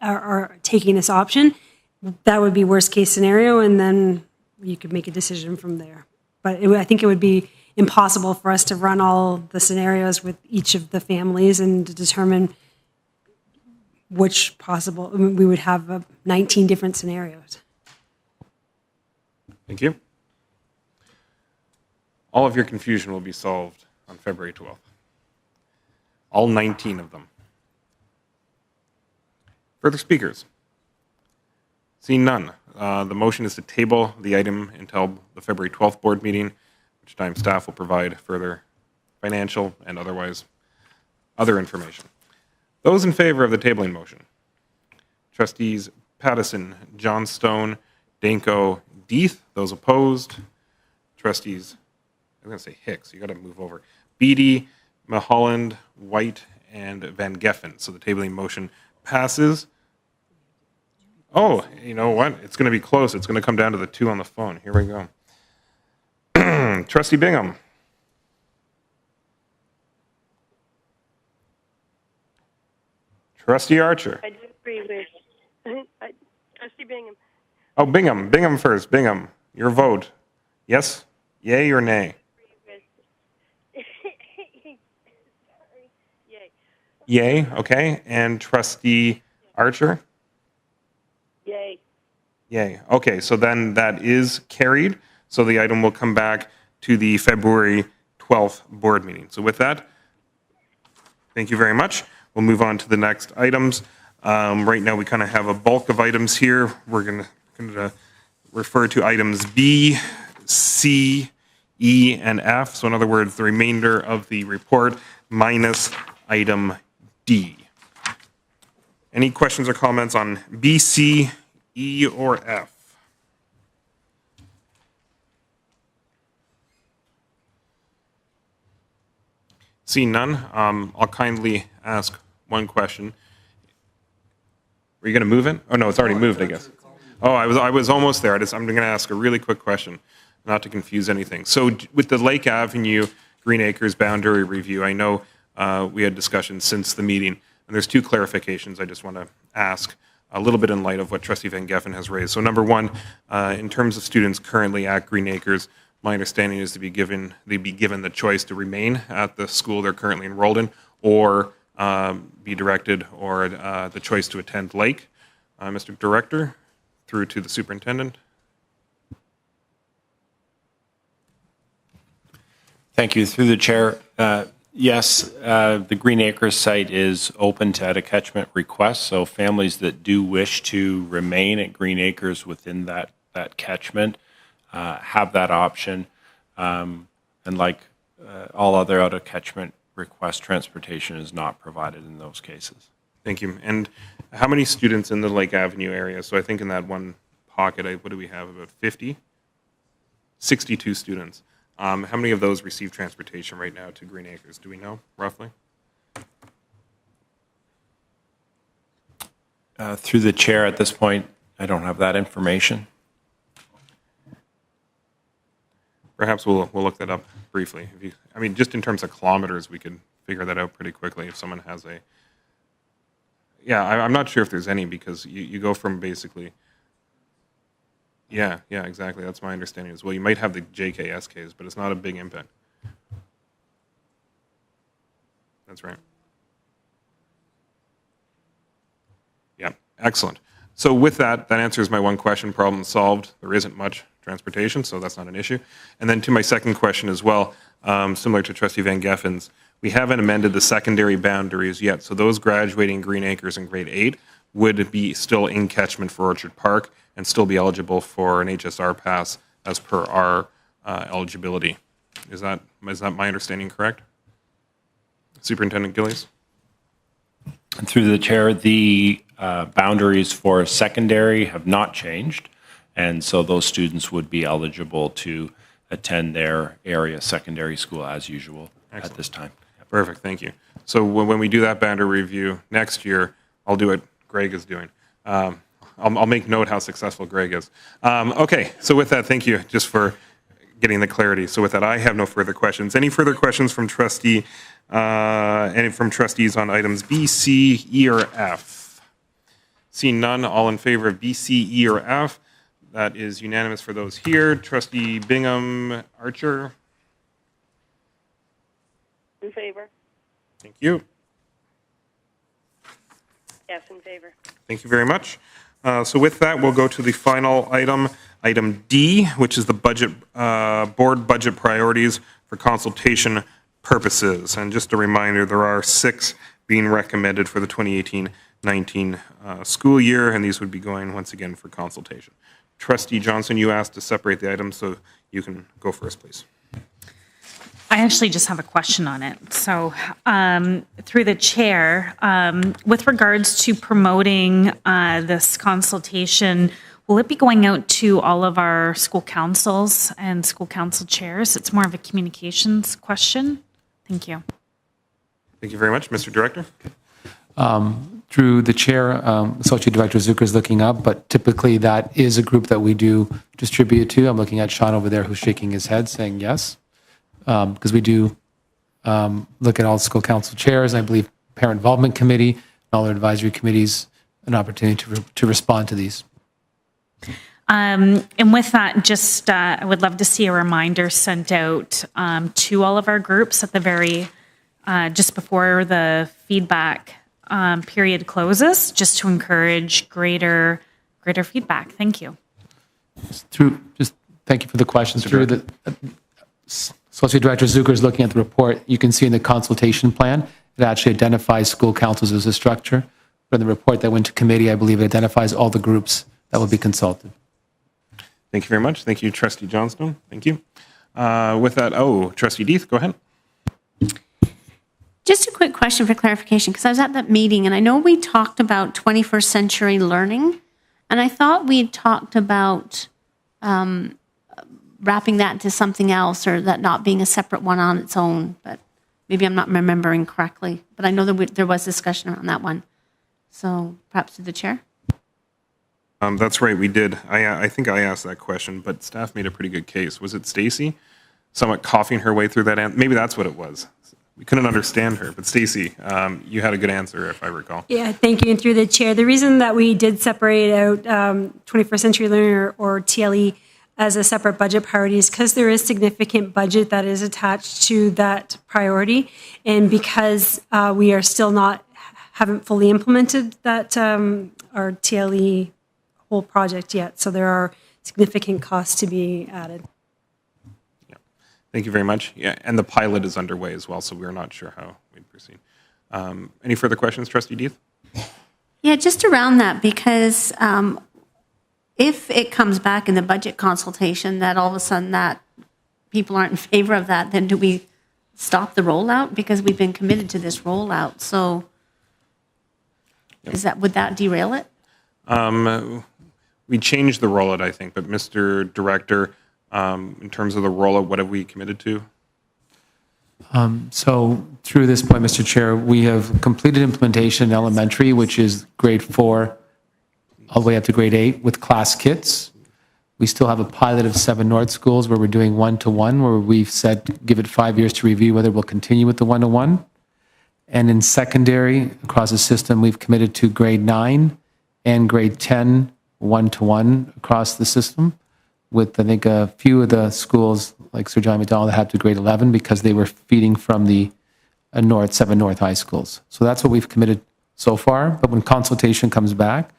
or taking this option. That would be worst case scenario, and then you could make a decision from there. But I think it would be impossible for us to run all the scenarios with each of the families and to determine which possible, we would have 19 different scenarios. Thank you. All of your confusion will be solved on February 12th. All 19 of them. Further speakers? Seeing none, the motion is to table the item until the February 12th board meeting, which time staff will provide further financial and otherwise other information. Those in favor of the tabling motion? Trustees Pattison, Johnstone, Danko, Deeth. Those opposed? Trustees, I'm going to say Hicks, you got to move over. Beatty, Mulholland, White, and Van Geffen. So the tabling motion passes. Oh, you know what? It's going to be close. It's going to come down to the two on the phone. Here we go. Trustee Bingham. Trustee Archer. I do agree with Trustee Bingham. Oh, Bingham. Bingham first. Bingham, your vote. Yes? Yay or nay? Yay. Yay, okay. And Trustee Archer? Yay. Yay. Okay, so then that is carried. So the item will come back to the February 12th board meeting. So with that, thank you very much. We'll move on to the next items. Right now, we kind of have a bulk of items here. We're going to refer to items B, C, E, and F. So in other words, the remainder of the report minus item D. Any questions or comments on B, C, E, or F? Seeing none, I'll kindly ask one question. Were you going to move it? Oh, no, it's already moved, I guess. Oh, I was almost there. I'm going to ask a really quick question, not to confuse anything. So with the Lake Avenue Green Acres boundary review, I know we had discussions since the meeting, and there's two clarifications I just want to ask, a little bit in light of what Trustee Van Geffen has raised. So number one, in terms of students currently at Green Acres, my understanding is they'd be given the choice to remain at the school they're currently enrolled in, or be directed, or the choice to attend Lake. Mr. Director, through to the superintendent. Thank you. Through the chair, yes, the Green Acres site is open to out-of-catchment requests, so families that do wish to remain at Green Acres within that catchment have that option. And like all other out-of-catchment requests, transportation is not provided in those cases. Thank you. And how many students in the Lake Avenue area? So I think in that one pocket, what do we have, about 50? 62 students. How many of those receive transportation right now to Green Acres? Do we know, roughly? Through the chair at this point, I don't have that information. Perhaps we'll look that up briefly. Just in terms of kilometers, we could figure that out pretty quickly if someone has a... Yeah, I'm not sure if there's any, because you go from basically... Yeah, exactly. That's my understanding as well. You might have the JKSKs, but it's not a big impact. That's right. Yeah, excellent. So with that answers my one question, problem solved. There isn't much transportation, so that's not an issue. And then to my second question as well, similar to Trustee Van Geffen's, we haven't amended the secondary boundaries yet, so those graduating Green Acres in grade 8 would be still in catchment for Orchard Park and still be eligible for an HSR pass as per our eligibility. Is that my understanding correct? Superintendent Gillies? And through the chair, the boundaries for secondary have not changed, and so those students would be eligible to attend their area secondary school as usual. Excellent. At this time. Perfect, thank you. So when we do that boundary review next year, I'll do what Greg is doing. I'll make note how successful Greg is. Okay, so with that, thank you just for getting the clarity. So with that, I have no further questions. Any further questions from trustees on items B, C, E, or F? Seeing none, all in favor of B, C, E, or F? That is unanimous for those here. Trustee Bingham Archer? In favor. Thank you. Yes, in favor. Thank you very much. So with that, we'll go to the final item, item D, which is the budget, board budget priorities for consultation purposes. And just a reminder, there are 6 being recommended for the 2018-19 school year, and these would be going once again for consultation. Trustee Johnson, you asked to separate the items, so you can go first, please. I actually just have a question on it. So through the chair, with regards to promoting this consultation, will it be going out to all of our school councils and school council chairs? It's more of a communications question. Thank you. Thank you very much. Mr. Director? Through the chair, Associate Director Zucker is looking up, but typically that is a group that we do distribute to. I'm looking at Sean over there who's shaking his head saying yes. Because we do look at all school council chairs, I believe parent involvement committee, and all our advisory committees, an opportunity to respond to these. And with that, just I would love to see a reminder sent out to all of our groups at the very, just before the feedback period closes, just to encourage greater feedback. Thank you. Thank you for the question. Through the Associate Director Zucker is looking at the report. You can see in the consultation plan, it actually identifies school councils as a structure. But in the report that went to committee, I believe it identifies all the groups that will be consulted. Thank you very much. Thank you, Trustee Johnstone. Thank you. With that, Trustee Deeth, go ahead. Just a quick question for clarification, because I was at that meeting and I know we talked about 21st century learning, and I thought we had talked about wrapping that into something else, or that not being a separate one on its own, but maybe I'm not remembering correctly. But I know that there was discussion around that one. So perhaps to the chair? That's right, we did. I think I asked that question, but staff made a pretty good case. Was it Stacy? Somewhat coughing her way through that. Maybe that's what it was. We couldn't understand her, but Stacy, you had a good answer, if I recall. Yeah, thank you. And through the chair, the reason that we did separate out 21st century learning or TLE as a separate budget priority is because there is significant budget that is attached to that priority, and because we are still haven't fully implemented that our TLE whole project yet, so there are significant costs to be added. Yeah. Thank you very much. Yeah, and the pilot is underway as well, so we're not sure how we'd proceed. Any further questions, Trustee Deeth? Yeah, just around that, because if it comes back in the budget consultation that all of a sudden that people aren't in favor of that, then do we stop the rollout? Because we've been committed to this rollout. So would that derail it? We changed the rollout, I think, but Mr. Director, in terms of the rollout, what have we committed to? So through this point, Mr. Chair, we have completed implementation in elementary, which is grade 4 all the way up to grade 8 with class kits. We still have a pilot of 7 North schools where we're doing one-to-one, where we've said give it 5 years to review whether we'll continue with the one-to-one. And in secondary, across the system, we've committed to grade 9 and grade 10 one-to-one across the system, with I think a few of the schools like Sir John Macdonald that have to grade 11 because they were feeding from the 7 North high schools. So that's what we've committed so far. But when consultation comes back,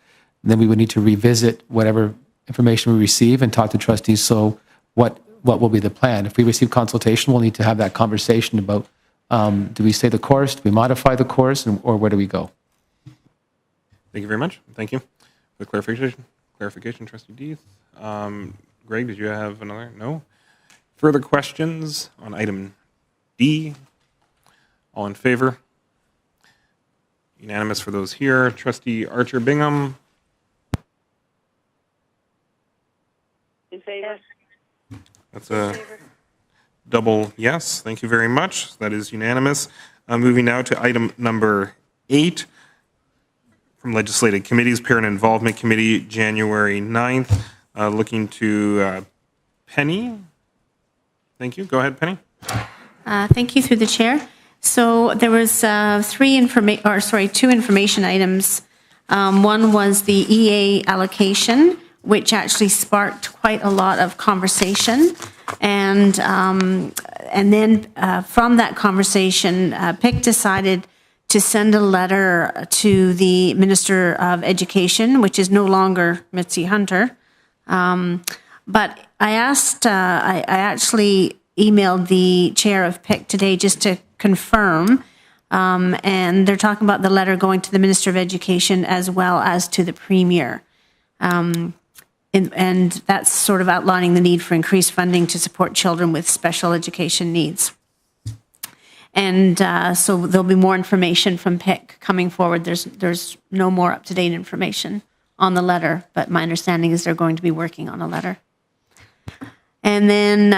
then we would need to revisit whatever information we receive and talk to trustees. So what will be the plan? If we receive consultation, we'll need to have that conversation about, do we stay the course? Do we modify the course? Or where do we go? Thank you very much. Thank you for the clarification, Trustee Deeth. Greg, did you have another? No? Further questions on item D? All in favor? Unanimous for those here. Trustee Archer Bingham. In favor. That's a double yes. Thank you very much. That is unanimous. Moving now to item number 8 from Legislated Committees, Parent Involvement Committee, January 9th. Looking to Penny. Thank you. Go ahead, Penny. Thank you through the chair. So there was two information items. One was the EA allocation, which actually sparked quite a lot of conversation, and then from that conversation, PIC decided to send a letter to the Minister of Education, which is no longer Mitzi Hunter. But I actually emailed the chair of PIC today just to confirm, and they're talking about the letter going to the Minister of Education as well as to the Premier. And that's sort of outlining the need for increased funding to support children with special education needs. And so there'll be more information from PIC coming forward. There's no more up-to-date information on the letter, but my understanding is they're going to be working on a letter. And then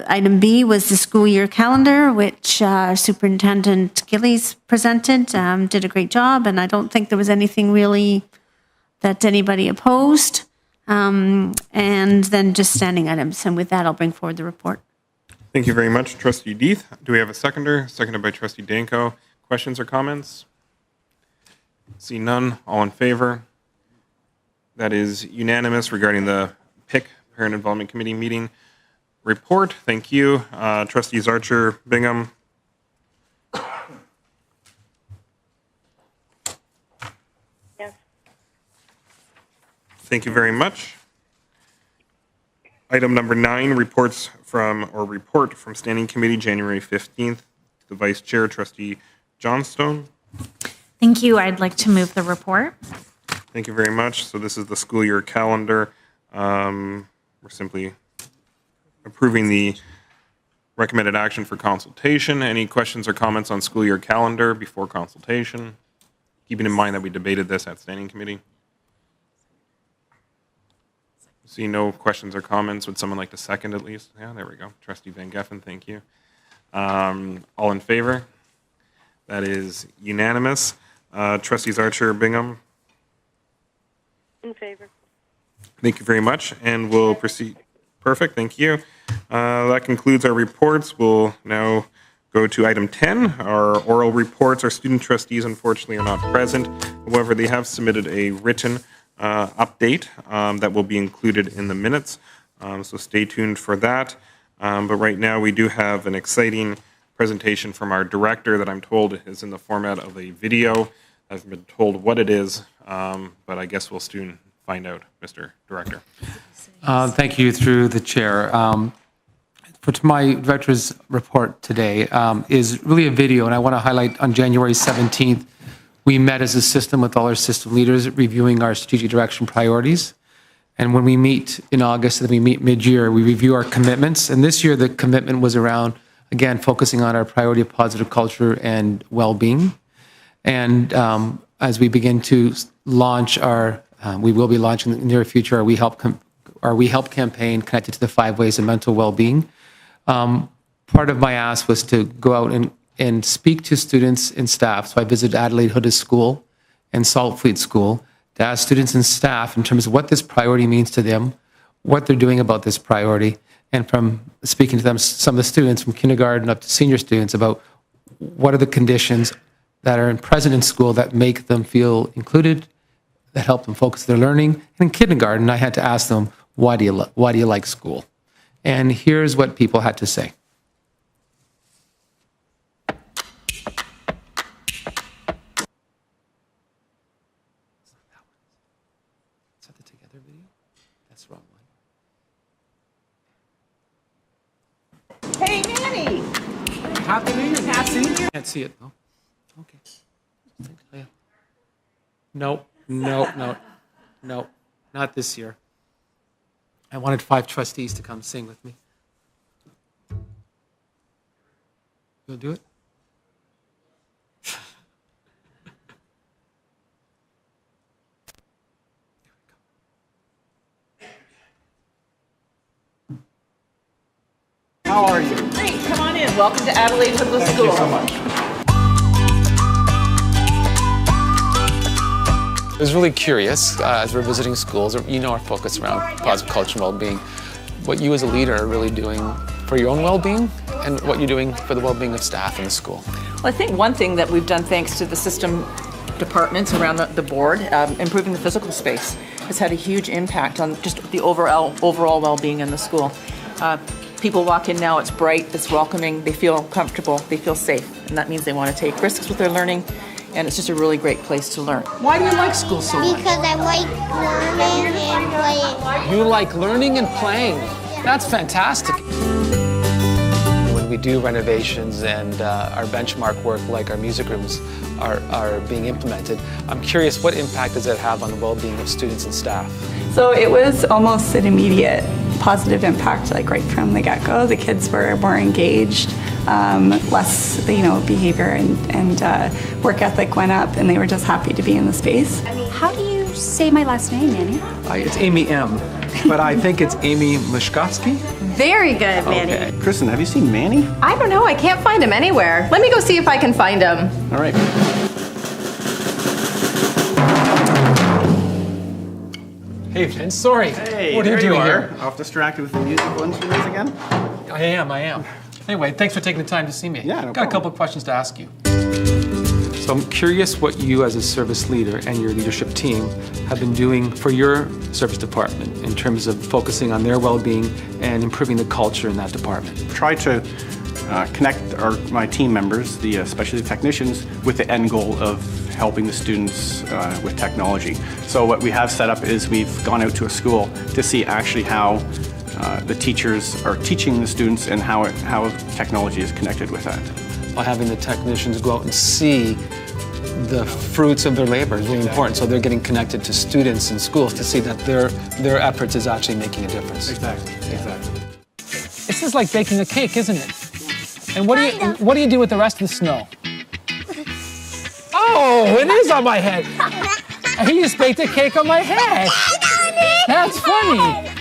item B was the school year calendar, which Superintendent Gillies presented, did a great job, and I don't think there was anything really that anybody opposed. And then just standing items. And with that, I'll bring forward the report. Thank you very much, Trustee Deeth. Do we have a seconder? Seconded by Trustee Danko. Questions or comments? See none. All in favor? That is unanimous regarding the PIC, Parent Involvement Committee meeting report. Thank you. Trustees Archer, Bingham. Yes. Thank you very much. Item number 9, report from Standing Committee, January 15th. The Vice Chair, Trustee Johnstone. Thank you. I'd like to move the report. Thank you very much. So this is the school year calendar. We're simply approving the recommended action for consultation. Any questions or comments on school year calendar before consultation? Keeping in mind that we debated this at Standing Committee. See no questions or comments. Would someone like to second at least? Yeah, there we go. Trustee Van Geffen, thank you. All in favor? That is unanimous. Trustees Archer, Bingham. In favor. Thank you very much, and we'll proceed. Perfect, thank you. That concludes our reports. We'll now go to item 10, our oral reports. Our student trustees, unfortunately, are not present. However, they have submitted a written update that will be included in the minutes, so stay tuned for that. But right now, we do have an exciting presentation from our director that I'm told is in the format of a video. I've been told what it is, but I guess we'll soon find out, Mr. Director. Thank you, through the chair. For my director's report today is really a video, and I want to highlight on January 17th, we met as a system with all our system leaders reviewing our strategic direction priorities. And when we meet in August, and then we meet mid-year, we review our commitments. And this year, the commitment was around, again, focusing on our priority of positive culture and well-being. And as we begin to launch our, we will be launching in the near future, our We Help campaign connected to the 5 ways of mental well-being. Part of my ask was to go out and speak to students and staff. So I visited Adelaide Hood School and Saltfleet School to ask students and staff in terms of what this priority means to them, what they're doing about this priority, and from speaking to them, some of the students from kindergarten up to senior students about what are the conditions that are present in school that make them feel included, that help them focus their learning. And in kindergarten, I had to ask them, why do you like school? And here's what people had to say. Happy New Year, Nancy. Can't see it. Oh, okay. No, not this year. I wanted 5 trustees to come sing with me. You'll do it? How are you? Great, come on in. Welcome to Adelaide Public School. Thank you so much. I was really curious as we're visiting schools, our focus around positive culture and well-being, what you as a leader are really doing for your own well-being and what you're doing for the well-being of staff in the school. Well, I think one thing that we've done thanks to the system departments around the board, improving the physical space, has had a huge impact on just the overall well-being in the school. People walk in now, it's bright, it's welcoming, they feel comfortable, they feel safe, and that means they want to take risks with their learning, and it's just a really great place to learn. Why do you like school so much? Because I like learning and playing. You like learning and playing. That's fantastic. When we do renovations and our benchmark work, like our music rooms, are being implemented, I'm curious, what impact does it have on the well-being of students and staff? So it was almost an immediate positive impact, like right from the get-go. The kids were more engaged, less, behavior and work ethic went up, and they were just happy to be in the space. How do you say my last name, Manny? It's Amy M, but I think it's Amy Mishkovsky. Very good, Manny. Okay. Kristen, have you seen Manny? I don't know. I can't find him anywhere. Let me go see if I can find him. All right. Hey, Vince, sorry. Hey, what are you doing here? Off distracted with the musical instruments again? I am. Anyway, thanks for taking the time to see me. Yeah, no Got problem. a couple of questions to ask you. So I'm curious what you as a service leader and your leadership team have been doing for your service department in terms of focusing on their well-being and improving the culture in that department. Try to connect my team members, especially the technicians, with the end goal of helping the students with technology. So what we have set up is we've gone out to a school to see actually how the teachers are teaching the students and how technology is connected with that. By having the technicians go out and see the fruits of their labor is really important. So they're getting connected to students in schools to see that their efforts is actually making a difference. Exactly. This is like baking a cake, isn't it? And what do you do with the rest of the snow? Oh, it is on my head. He just baked a cake on my head. That's funny.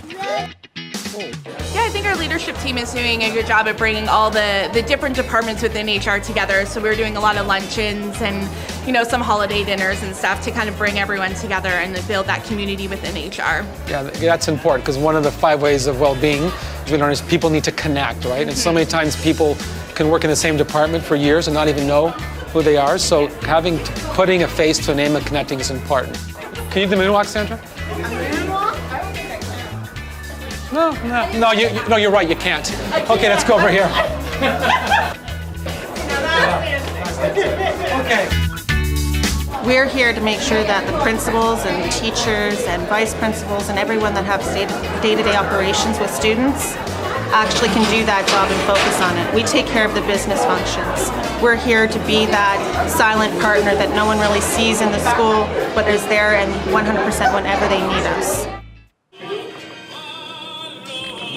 Yeah, I think our leadership team is doing a good job at bringing all the different departments within HR together. So we're doing a lot of luncheons and, some holiday dinners and stuff to kind of bring everyone together and build that community within HR. Yeah, that's important because one of the 5 ways of well-being we learn is people need to connect, right? And so many times people can work in the same department for years and not even know who they are. So putting a face to a name and connecting is important. Can you do the moonwalk, Sandra? No, you're right, you can't. Okay, let's go over here. Okay. We're here to make sure that the principals and teachers and vice principals and everyone that have day-to-day operations with students actually can do that job and focus on it. We take care of the business functions. We're here to be that silent partner that no one really sees in the school, but is there and 100% whenever they need us.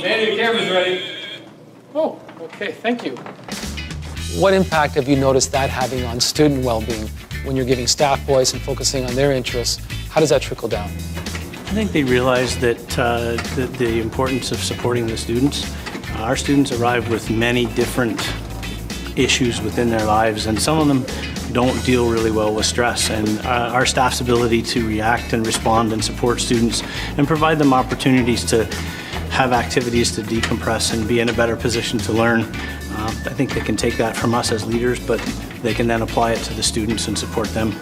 Manny, the camera's ready. Oh, okay, thank you. What impact have you noticed that having on student well-being when you're giving staff voice and focusing on their interests? How does that trickle down? I think they realize that the importance of supporting the students. Our students arrive with many different issues within their lives, and some of them don't deal really well with stress. And our staff's ability to react and respond and support students and provide them opportunities to have activities to decompress and be in a better position to learn. I think they can take that from us as leaders, but they can then apply it to the students and support them.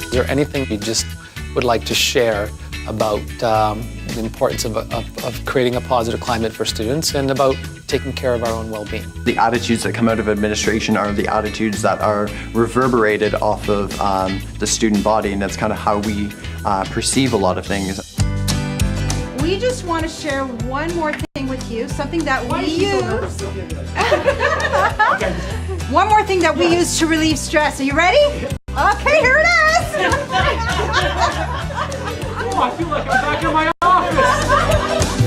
Is there anything you just would like to share about the importance of creating a positive climate for students and about taking care of our own well-being? The attitudes that come out of administration are the attitudes that are reverberated off of the student body, and that's kind of how we perceive a lot of things. we just want to share one more thing with you, something that we use. One more thing that we use to relieve stress. Are you ready? Okay, here it is. Oh, I feel like I'm back in my office.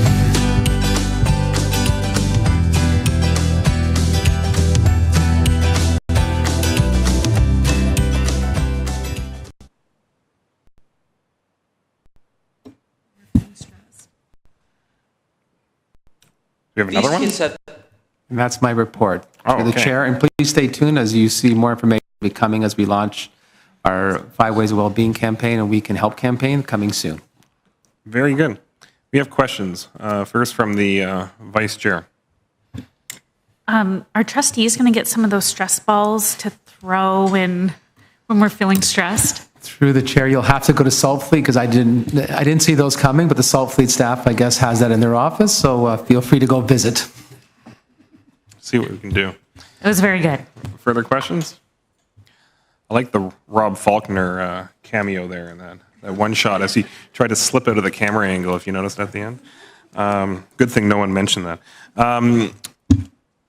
We have another one? And that's my report. Oh, To the okay. chair, and please stay tuned as you see more information will be coming as we launch our 5 Ways of Wellbeing campaign and We Can Help campaign coming soon. Very good. We have questions. First from the vice chair. Our trustees going to get some of those stress balls to throw when we're feeling stressed? Through the chair, you'll have to go to Salt Fleet because I didn't see those coming, but the Salt Fleet staff, I guess, has that in their office, so feel free to go visit. See what we can do. It was very good. Further questions? I like the Rob Faulkner cameo there in that one shot as he tried to slip out of the camera angle, if you noticed at the end. Good thing no one mentioned that.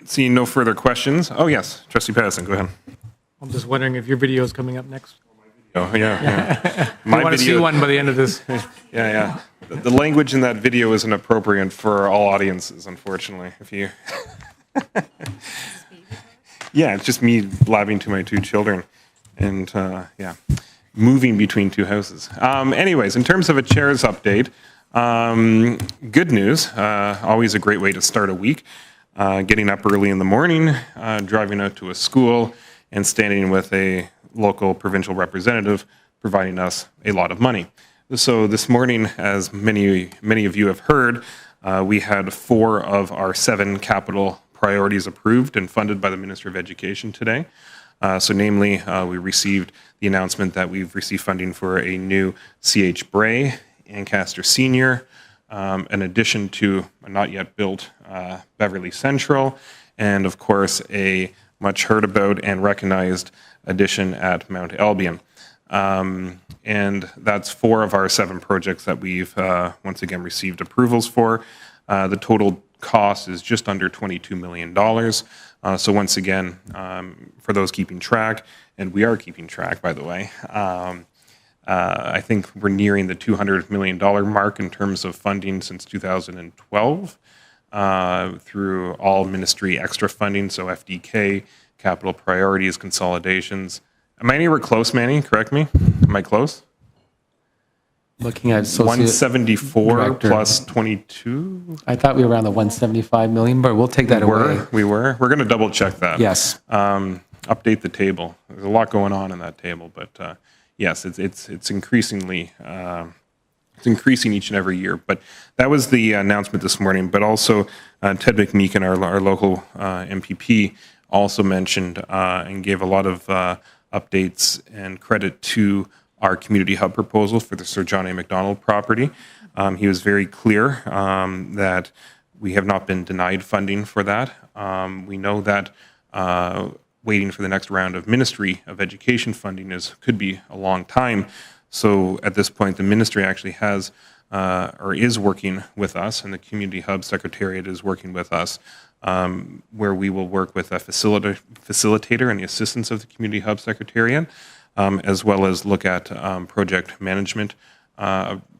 Seeing no further questions. Oh, yes, Trustee Patterson, go ahead. I'm just wondering if your video is coming up next. Oh, yeah. I want to see one by the end of this. Yeah. The language in that video isn't appropriate for all audiences, unfortunately. If you, yeah, it's just me blabbing to my 2 children, and moving between 2 houses. Anyways, in terms of a chair's update, good news. Always a great way to start a week. Getting up early in the morning, driving out to a school, and standing with a local provincial representative providing us a lot of money. So this morning, as many of you have heard, we had 4 of our 7 capital priorities approved and funded by the Minister of Education today. So namely, we received the announcement that we've received funding for a new C.H. Bray, Ancaster Senior, in addition to a not yet built Beverly Central, and of course a much heard about and recognized addition at Mount Albion. And that's 4 of our 7 projects that we've once again received approvals for. The total cost is just under $22 million. So once again, for those keeping track, and we are keeping track, by the way, I think we're nearing the $200 million mark in terms of funding since 2012 through all ministry extra funding, so FDK, capital priorities, consolidations. Am I anywhere close, Manny? Correct me. Am I close? Looking at 174 Director. plus 22. I thought we were around the 175 million, but we'll take that away. We were. We're going to double check that. Yes. Update the table. There's a lot going on in that table, but yes, it's increasingly it's increasing each and every year. But that was the announcement this morning. But also, Ted McMeekin, our local MPP, also mentioned and gave a lot of updates and credit to our community hub proposal for the Sir John A. Macdonald property. He was very clear that we have not been denied funding for that. We know that waiting for the next round of Ministry of Education funding could be a long time. So at this point, the ministry actually has or is working with us, and the Community Hub Secretariat is working with us, where we will work with a facilitator and the assistance of the Community Hub Secretariat, as well as look at project management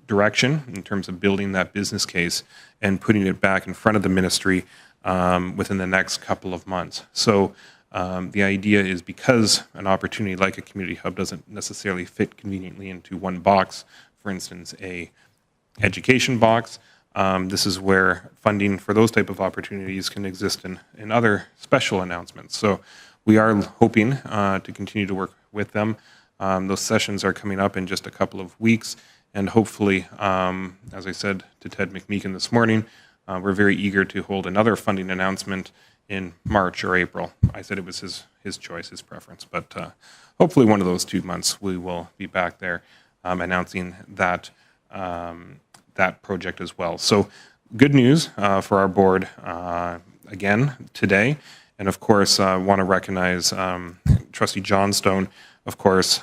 direction in terms of building that business case and putting it back in front of the ministry within the next couple of months. So the idea is, because an opportunity like a community hub doesn't necessarily fit conveniently into one box, for instance, a education box, this is where funding for those type of opportunities can exist in other special announcements. So we are hoping to continue to work with them. Those sessions are coming up in just a couple of weeks, and hopefully, as I said to Ted McMeekin this morning, we're very eager to hold another funding announcement in March or April. I said it was his choice, his preference, but hopefully one of those 2 months we will be back there announcing that that project as well. So good news for our board again today, and of course want to recognize Trustee Johnstone, of course,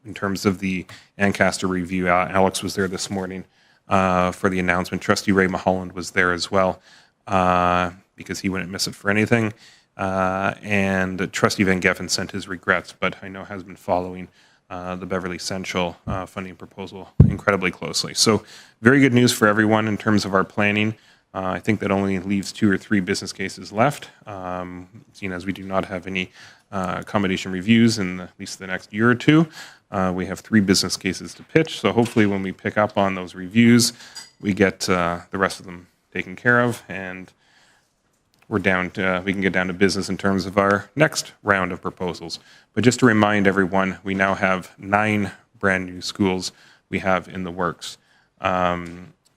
in terms of the Ancaster review. Alex was there this morning for the announcement. Trustee Ray Mulholland was there as well because he wouldn't miss it for anything. And Trustee Van Geffen sent his regrets, but I know has been following the Beverly Central funding proposal incredibly closely. So very good news for everyone in terms of our planning. I think that only leaves 2 or 3 business cases left, seeing as we do not have any accommodation reviews in at least the next year or 2. We have 3 business cases to pitch, so hopefully when we pick up on those reviews, we get the rest of them taken care of, and we can get down to business in terms of our next round of proposals. But just to remind everyone, we now have 9 brand new schools we have in the works,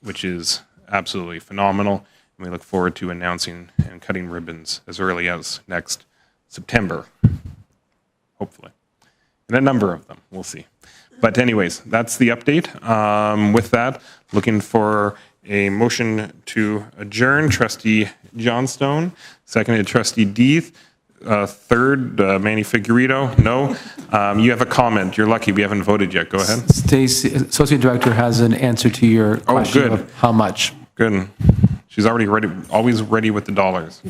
which is absolutely phenomenal. And we look forward to announcing and cutting ribbons as early as next September, hopefully. And a number of them, we'll see. But anyways, that's the update. With that, looking for a motion to adjourn. Trustee Johnstone, seconded Trustee Deeth. Third, Manny Figueredo. No. You have a comment. You're lucky we haven't voted yet. Go ahead. Stacy, Associate Director, has an answer to your question good. of how much. Good. She's already ready, always ready with the dollars.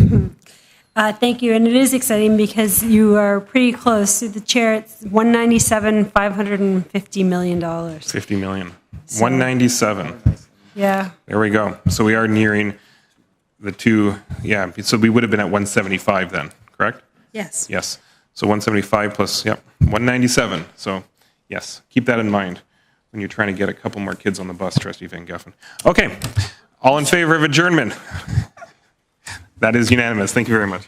Thank you, and it is exciting because you are pretty close to the chair. It's $197,550 million. $50 million. 197. Yeah. There we go. So we are nearing the 2. Yeah. So we would have been at 175 then, correct? Yes. Yes. So 175 plus, 197. So yes, keep that in mind when you're trying to get a couple more kids on the bus, Trustee Van Geffen. Okay. All in favor of adjournment? That is unanimous. Thank you very much.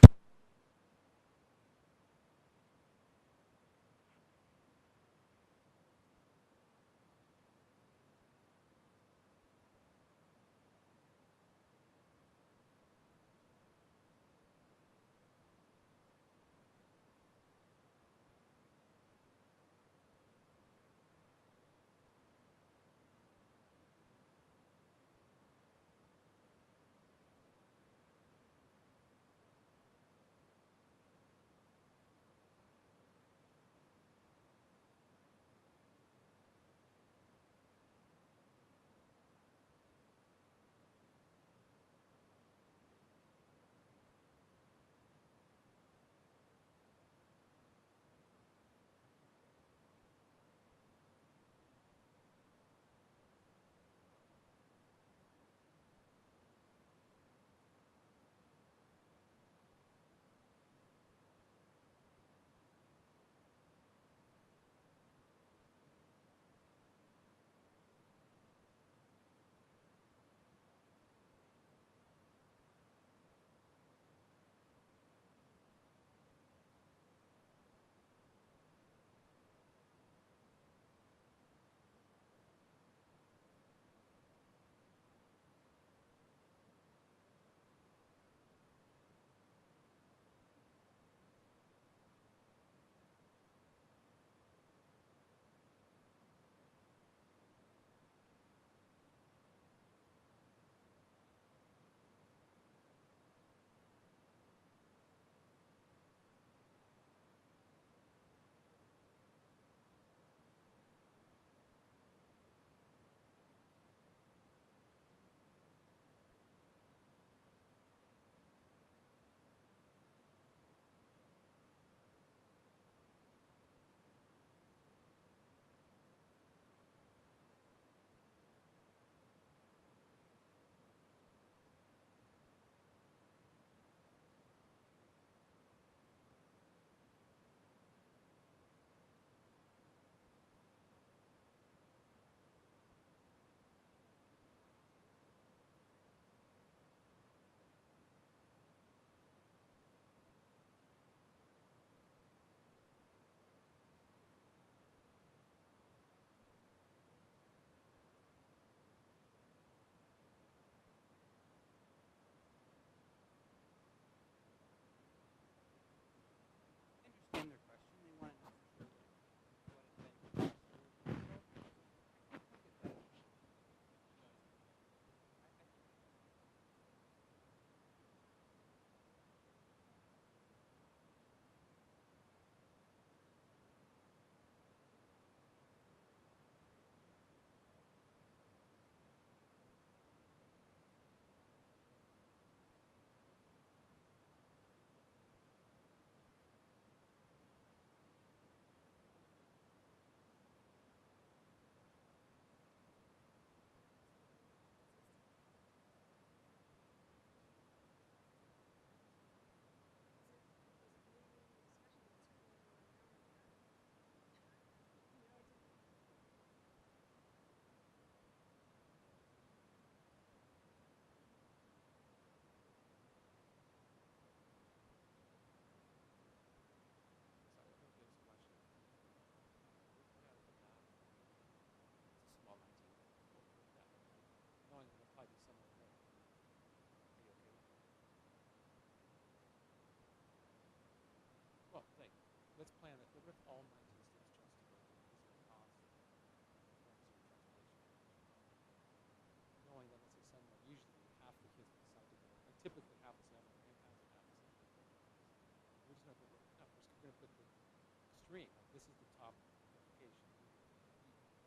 extreme. Like, this is the top application.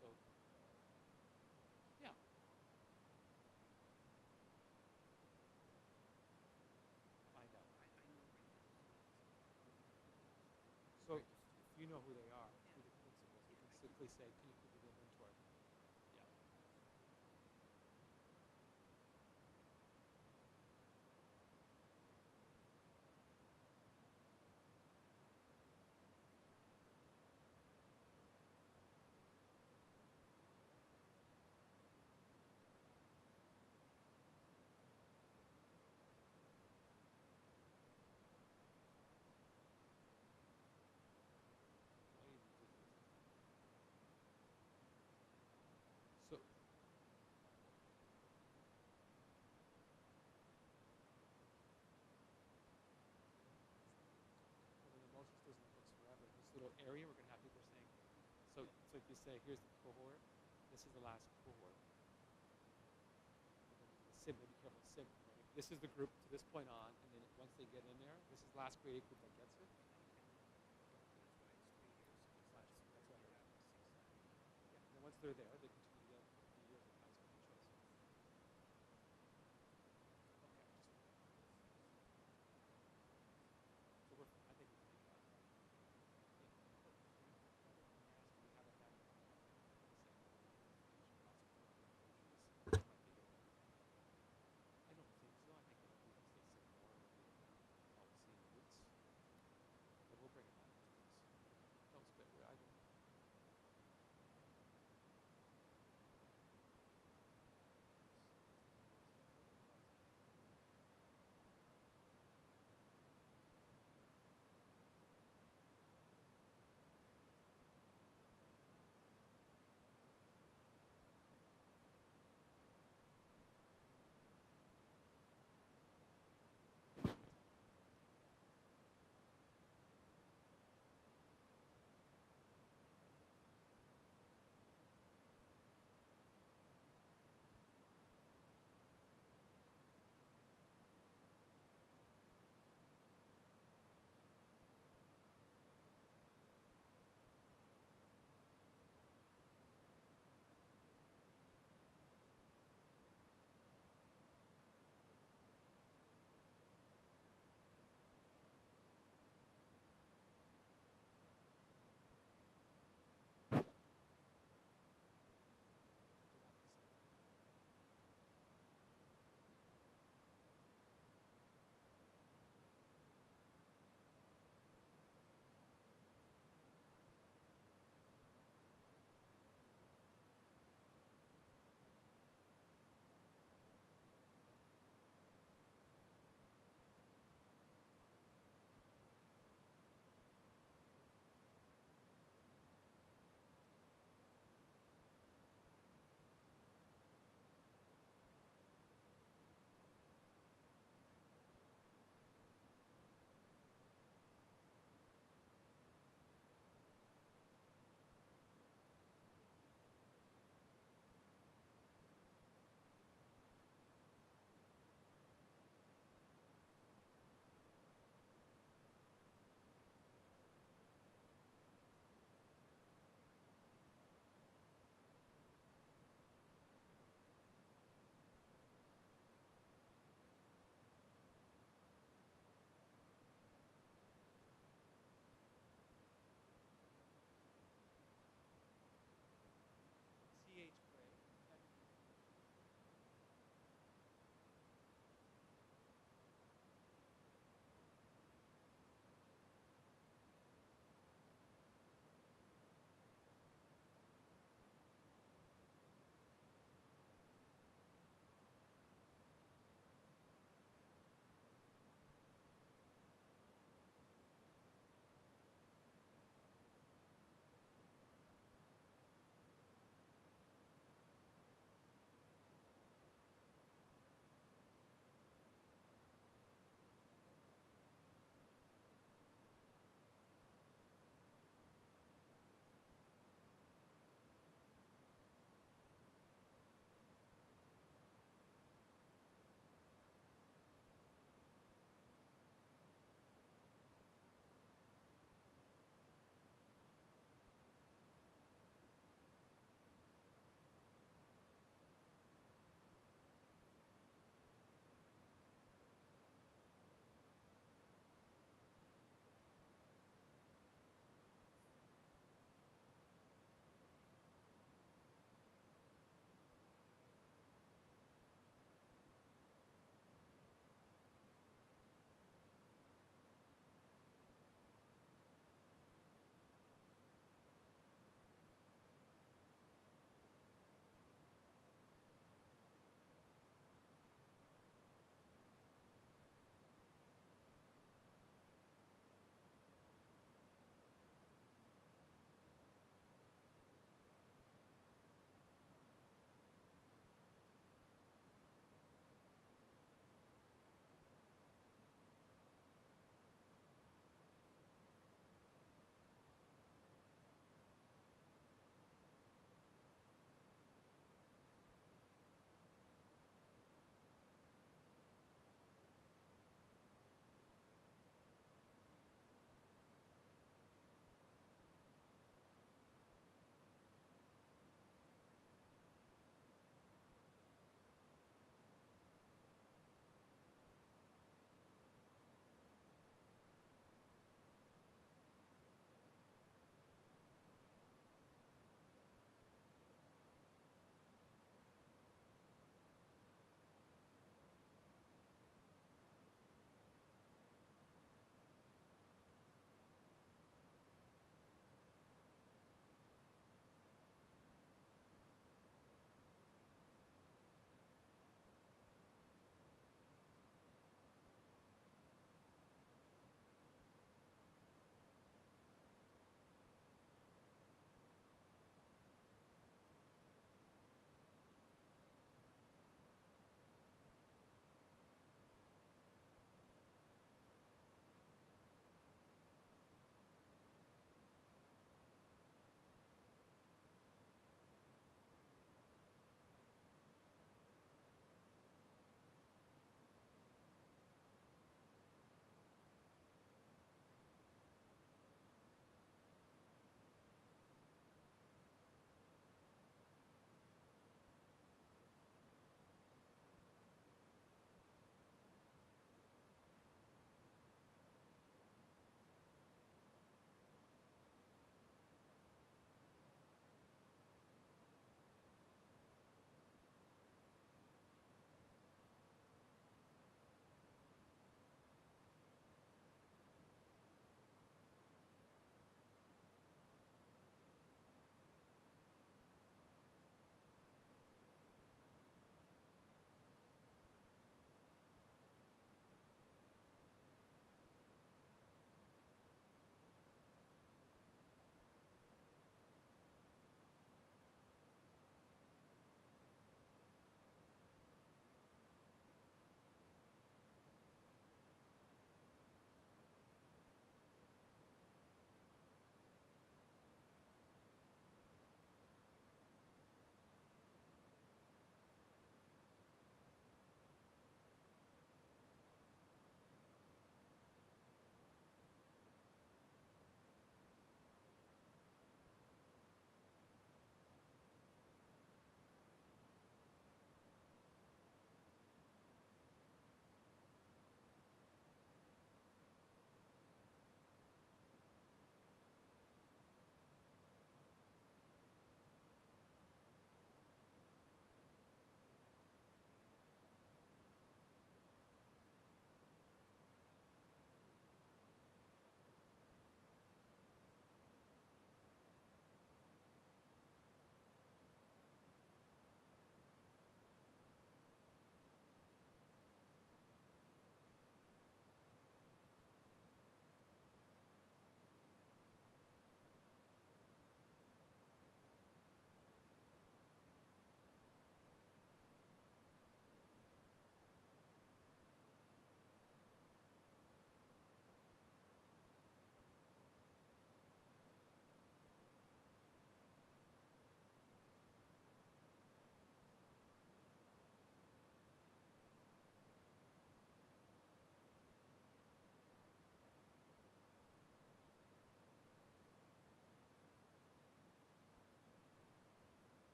So, yeah. Find out. So if you know who they are, who the principals, you can simply say, can you put the inventory? Yeah. So, the emotions doesn't fix forever. This little area, we're going to have people saying, so it's like you say, here's the cohort, this is the last cohort. Sim, be careful, sim. Right? This is the group to this point on, and then once they get in there, this is the last grade 8 group that gets it. That's what I heard. Yeah, and then once they're there, they